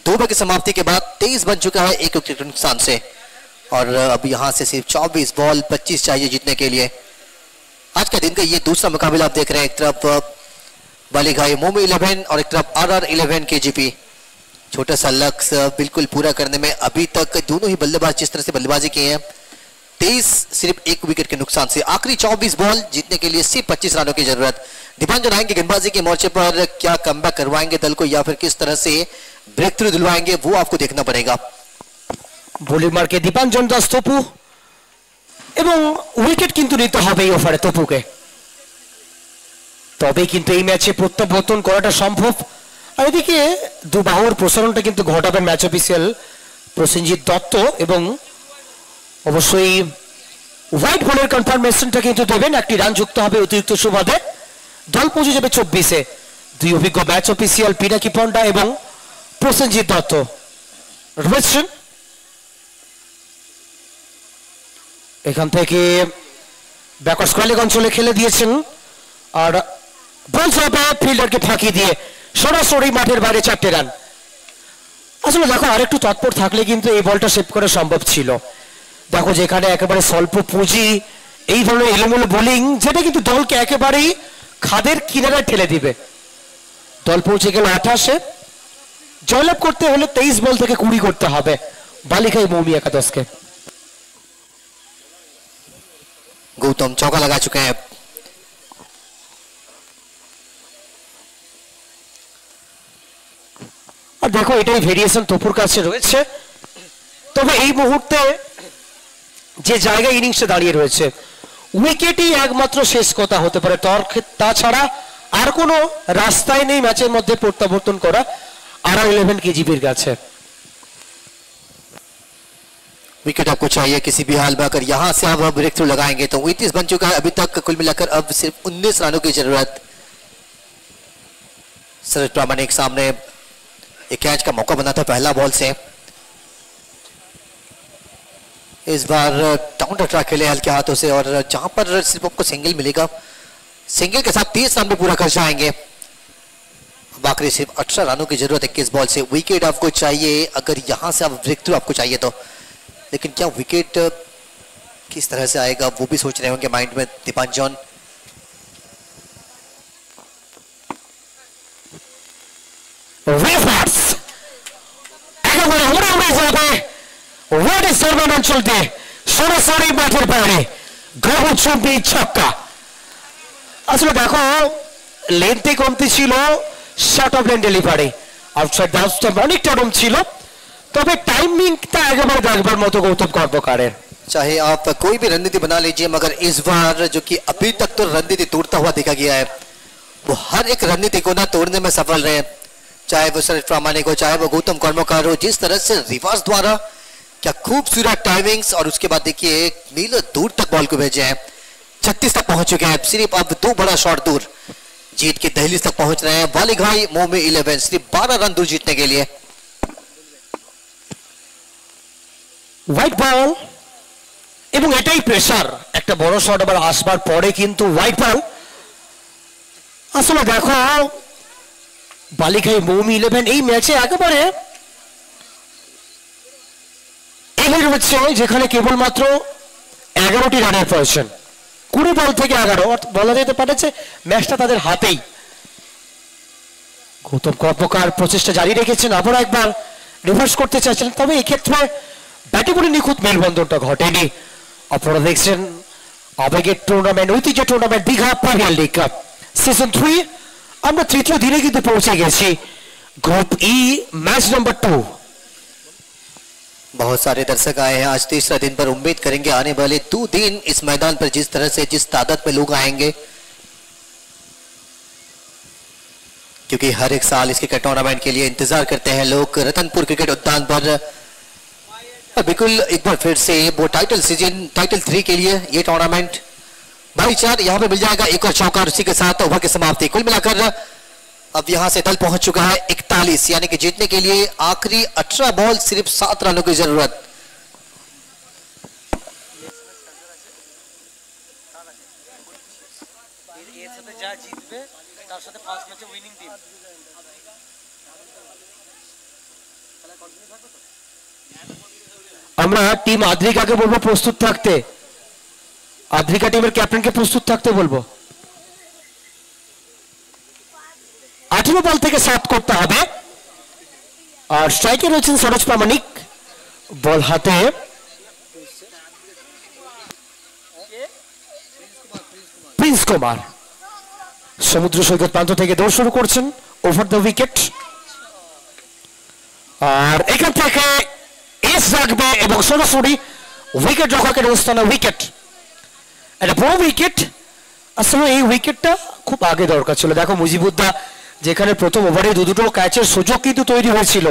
2 ओवर की समाप्ति के बाद 23 बन चुका है 1 विकेट के नुकसान से। और अब यहां से सिर्फ 24 बॉल 25 चाहिए जीतने के लिए। आज के दिन का ये दूसरा मुकाबला आप देख रहे हैं, एक तरफ बालीघाई मोमी 11 और एक तरफ RR 11 KGP। छोटा सा लक्ष्य बिल्कुल पूरा करने में अभी तक दोनों ही बल्लेबाज जिस तरह से बल्लेबाजी की है, 23 सिर्फ एक विकेट के नुकसान से। आखिरी 24 बॉल जीतने के लिए सिर्फ 25 रनों की जरूरत। दीपांजन आएंगे गेंदबाजी के मोर्चे पर, क्या कमबैक करवाएंगे दल को या फिर किस तरह से ब्रेक थ्रू दिलवाएंगे वो आपको देखना पड़ेगा। বোলিং মার্কে দীপাঞ্জন দাস তপু এবং উইকেট কিন্তু নিতে হবে এই ওভারে তপুকে, তবে কিন্তু এই ম্যাচে প্রত্যাবর্তন করাটা সম্ভব। আর এদিকে দুবাহুর প্রসারণটা কিন্তু ঘটাবেন ম্যাচ অফিসিয়াল প্রসেনজিৎ দত্ত এবং অবশ্যই হোয়াইট বলের কনফার্মেশনটা কিন্তু দেবেন। একটি রান যুক্ত হবে অতিরিক্ত সুবাদে, দল পৌঁছে যাবে 24-এ। দুই অভিজ্ঞ ম্যাচ অফিসিয়াল পিনাকি পন্ডা এবং প্রসেনজিৎ দত্ত রয়েছেন। এখান থেকে ব্যাকওয়ার্ড স্কোয়ালিং অঞ্চলে খেলে দিয়েছেন আর বল যাবে ফিল্ডারকে ফাঁকি দিয়ে সরাসরি মাঠের বাইরে 4টে রান। আসলে দেখো আরেকটু তৎপর থাকলে কিন্তু এই বলটা সেভ করা সম্ভব ছিল। দেখো যেখানে একেবারে স্বল্প পুঁজি এই ধরনের এলোমেলো বোলিং, যেটা কিন্তু দলকে একেবারেই খাদের কিনারায় ঠেলে দিবে। দল পৌঁছে গেল 28-এ, জয়লাভ করতে হলে 23 বল থেকে 20 করতে হবে বালিকাই মৌমি একাদশকে। गौतम चौका लगा चुके हैं। আর দেখো এটাই ভেরিয়েশন তপুর কাছে রয়েছে, তবে এই মুহূর্তে যে জায়গায় ইনিংসে দাঁড়িয়ে রয়েছে উইকেটই একমাত্র শেষ কথা হতে পারে। তাছাড়া আর কোনো রাস্তায় নেই ম্যাচের মধ্যে প্রত্যাবর্তন করা RR11 কেজিপির কাছে। विकेट आपको चाहिए किसी भी हाल में, अगर यहां से आप ब्रेक थ्रू लगाएंगे तो 29 बन चुका है अभी तक, कुल मिलाकर अब सिर्फ 19 रनों की जरूरत। सूरज प्रामाणिक सामने एक कैच का मौका बना था पहला बॉल से, इस बार डाउन द ट्रैक खेले हल्के हाथों से और जहां पर सिर्फ आपको सिंगल मिलेगा, सिंगल के साथ 30 रन भी पूरा कर जाएंगे। बाकी सिर्फ 18 रनों की जरूरत 21 बॉल से। विकेट आपको चाहिए अगर यहां से आप ब्रेक थ्रू आपको चाहिए तो, लेकिन क्या विकेट किस तरह से आएगा वो भी सोच रहे होंगे माइंड में दीपांजन। অঞ্চলতে সরাসরি মাঠের বাইরে গ্রহচুম্বী ছক্কা। আসলে দেখো লেন্থে কমতি ছিল, short of length delivery outside the stump অনেকটা কম ছিল, তবে টাইমিংটা একেবারে দেখবার মতো গৌতম কর্মকারের। चाहे आप कोई भी रणनीति बना लीजिए, मगर इस बार जो कि अभी तक तो रणनीति तोड़ता हुआ देखा गया है, वो हर एक रणनीति को ना तोड़ने में सफल रहे, चाहे वो सूरज प्रामाणिक हो चाहे वो गौतम कर्मकार हो। जिस तरह से रिवर्स द्वारा क्या खूबसूरत टाइमिंग्स और उसके बाद देखिए मीलों दूर तक बॉल को भेजे हैं। 36 तक पहुंच चुके हैं, सिर्फ अब 2 बड़ा शॉट दूर जीत के दहलीज तक पहुंच रहे हैं। बालिघाई मोमी 11 सिर्फ 12 रन दूर जीतने के लिए। হোয়াইট বল এবং এটাই প্রেসার, একটা বড় শট আবার আসবার পরে কিন্তু হোয়াইট বল। আসলে দেখো বালিকাই মৌমি 11 এই ম্যাচে একেবারে এগিয়ে রয়েছে, যেখানে কেবলমাত্র 11টি রানের প্রয়োজন। 20 বল থেকে 11 বলা যেতে পারে যে ম্যাচটা তাদের হাতেই। গৌতম কর্মকার প্রচেষ্টা জারি রেখেছেন, আবার একবার রিভার্স করতে চাইছেন, তবে এক্ষেত্রে ব্যাটে বলে নিখুঁত মেলবন্ধনটা ঘটেনি। আপনারা দেখছেন আবেগের টুর্নামেন্ট, ঐতিহ্য tournament Digha premier league cup season 3। আমরা তৃতীয় দিনে কিন্তু পৌঁছে গেছি, গ্রুপ ই मैच नंबर 2। बहुत सारे दर्शक आए हैं आज तीसरा दिन पर। उम्मीद करेंगे आने वाले 2 दिन इस मैदान पर जिस तरह से जिस तादाद में लोग आएंगे, क्योंकि हर एक साल इसके टूर्नामेंट के लिए इंतजार करते हैं लोग रतनपुर क्रिकेट उद्यान पर। बिल्कुल एक बार फिर से वो टाइटल सीजन टाइटल 3 के लिए ये टूर्नामेंट भाईचार यहाँ पे मिल जाएगा एक और चौका, उसी के साथ ओवर की समाप्ति। कुल मिलाकर अब यहां से दल पहुंच चुका है 41, यानी कि जीतने के लिए आखिरी 18 बॉल सिर्फ 7 रनों की जरूरत। আমরা টিম আদ্রিকাকে বলবো প্রস্তুত থাকতে, আদ্রিকা টিমের ক্যাপ্টেনকে প্রস্তুত থাকতে বলবো। 18 বল থেকে 7 করতে হবে। আর স্ট্রাইকে রয়েছেন সরোজ প্রামাণিক, বল হাতে প্রিন্স কুমার সমুদ্র সৈকত প্রান্ত থেকে দৌড় শুরু করছেন ওভার দ্য উইকেট, আর এখান থেকে এস রাখবে এবং সরাসরি উইকেট রক্ষকের অবস্থানে উইকেট, একটা বড় উইকেট। আসলে এই উইকেটটা খুব আগে দরকার ছিল। দেখো মুজিবুদ্দা যেখানে প্রথম ওভারে দুটো ক্যাচের সুযোগ কিন্তু তৈরি হয়েছিল,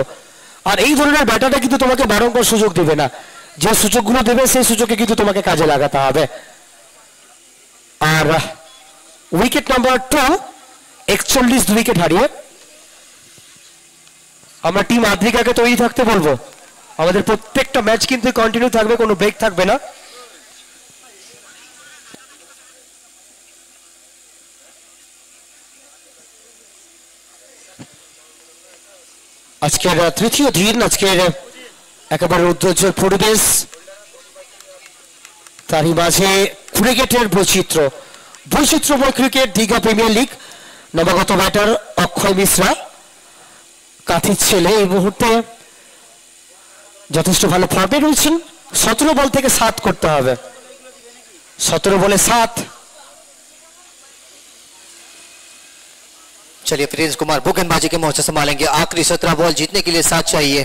আর এই ধরনের ব্যাটারটা কিন্তু তোমাকে বারংবার সুযোগ দেবে না, যে সুযোগগুলো দেবে সেই সুযোগে কিন্তু তোমাকে কাজে লাগাতে হবে। আর উইকেট নাম্বার 2, 41 উইকেট হারিয়ে আমরা টিম আদ্রিকাকে তৈরি থাকতে বলবো। আমাদের প্রত্যেকটা ম্যাচ কিন্তু কন্টিনিউ থাকবে, কোনো ব্রেক থাকবে না। আজকের তৃতীয় দিন, আজকের একেবারে উজ্জ্বল পরিবেশ, তারই মাঝে ক্রিকেটের বৈচিত্র্যময় ক্রিকেট। দীঘা প্রিমিয়ার লিগ, নবাগত ব্যাটার অক্ষয় মিশ্রা কাঠির ছেলে এই মুহূর্তে যথেষ্ট ভালো ফর্মে রয়েছেন। 17 বল থেকে 7 করতে হবে, 17 বলে 7। चलिए प्रिंस कुमार बुगनबाजी के मोर्चे संभालेंगे। आखिरी 17 बॉल जीतने के लिए 7 चाहिए।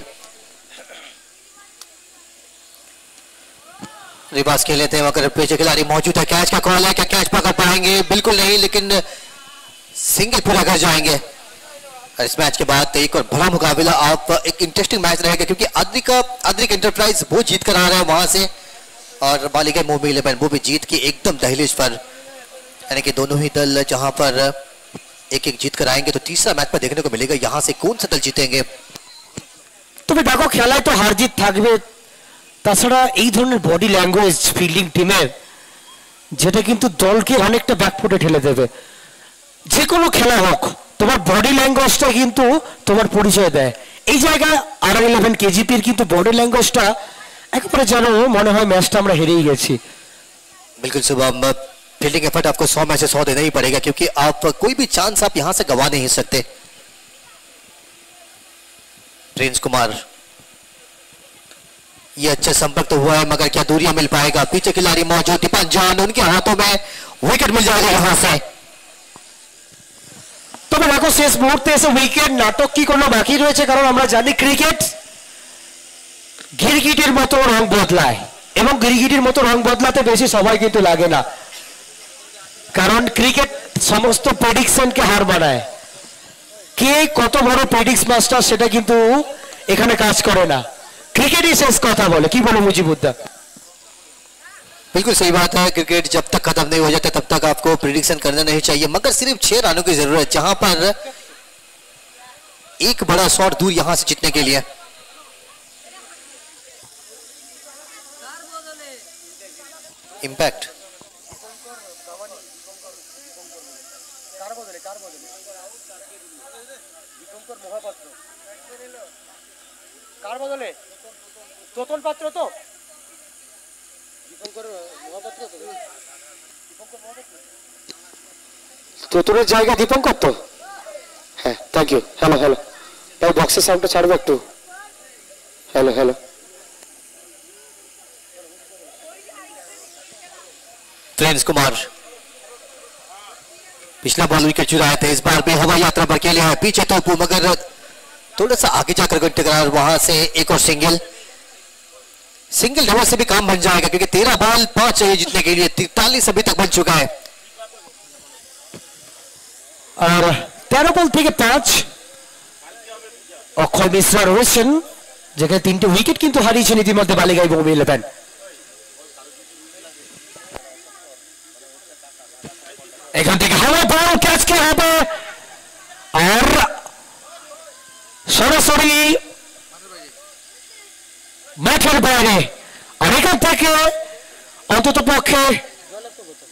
रिबास खेल लेते हैं, मगर पीछे खिलाड़ी मौजूद है। कैच का कॉल है, क्या कैच पकड़ पाएंगे? बिल्कुल नहीं, लेकिन सिंगल पूरा कर जाएंगे। और इस मैच के बाद एक और बड़ा मुकाबला, आप एक इंटरेस्टिंग मैच रहेगा, क्योंकि अद्रिक एंटरप्राइज वो जीत कर आ रहा है वहां से, और बालिका मोमी 11 वो भी जीत के एकदम दहलीज पर, यानी कि दोनों ही दल जहां पर एक एक जीत कर आएंगे, तो तीसरा मैच पर देखने को मिलेगा यहां से कौन सा दल जीतेंगे। তুমি দেখো খেলায় তো হার জিত থাকবে, তাছাড়া এই ধরনের বডি ল্যাঙ্গুয়েজ ফিল্ডিং টিমের, যেটা কিন্তু দলকে অনেকটা ব্যাকফুটে ঠেলে দেবে। যে কোনো খেলা হোক, তোমার বডি ল্যাঙ্গুয়েজটা কিন্তু তোমার পরিচয় দেয়। এই জায়গায় R11 কেজিপির কিন্তু বডি ল্যাঙ্গুয়েজটা একেবারে যেন মনে হয় ম্যাচটা আমরা হেরেই গেছি। बिल्कुल सुबह फील्डिंग एफर्ट आपको 100 में से 100 देना ही पड़ेगा, क्योंकि आप कोई भी चांस आप यहां से गंवा नहीं सकते। प्रिंस कुमार, ये अच्छा संपर्क तो हुआ है, मगर क्या दूरियां मिल पाएगा? पीछे खिलाड़ी मौजूद, दीपक जान, उनके हाथों में विकेट मिल जाएगा यहां से। তবে দেখো শেষ মুহূর্তে এসে উইকেট নাটক কি কোনো বাকি রয়েছে, কারণ আমরা জানি ক্রিকেট গিরগিটির মতো রং বদলায়, এবং গিরগিটির মতো রং বদলাতে বেশি সময় কিন্তু লাগে না, কারণ ক্রিকেট সমস্ত প্রেডিকশনকে হার মানায়। কে কত বড় প্রেডিক্স মাস্টার সেটা কিন্তু এখানে কাজ করে না, ক্রিকেটই শেষ কথা বলে। কি বলে মুজিবুদ্দা? बिल्कुल सही बात है, क्रिकेट जब तक खत्म नहीं हो जाता तब तक आपको प्रिडिक्शन करना नहीं चाहिए, मगर सिर्फ 6 रनों की जरूरत, जहां पर एक बड़ा शॉट दूर यहां से जीतने के लिए। इम्पैक्ट তোতন পাত্র তো তোতনের জায়গা দীপঙ্কর তো? হ্যাঁ, থ্যাংক ইউ। হ্যালো হ্যালো ভাই, বক্সের সাউন্ডটা ছাড়বে একটু। Hello hello. प्रिंस कुमार पिछला बॉल विकेट चुराए थे, इस बार भी हवा यात्रा पर के लिए है। पीछे तोपू, मगर थोड़ा सा आगे जाकर टकरार, वहां से एक और सिंगल डबल से भी काम बन जाएगा, क्योंकि 13 बॉल 5 चाहिए जीतने के लिए। 43 अभी तक बन चुका है, और 13 বল থেকে 5 অক্ষয় মিশ্রা রয়েছেন, যেখানে 3টে উইকেট কিন্তু হারিয়েছেন ইতিমধ্যে বালিগাই মোমি 11। এখান থেকে হাওয়া বল ক্যাচ কে হবে, আর সরাসরি মাঠের বাইরে, আর এখান থেকে অন্তত পক্ষে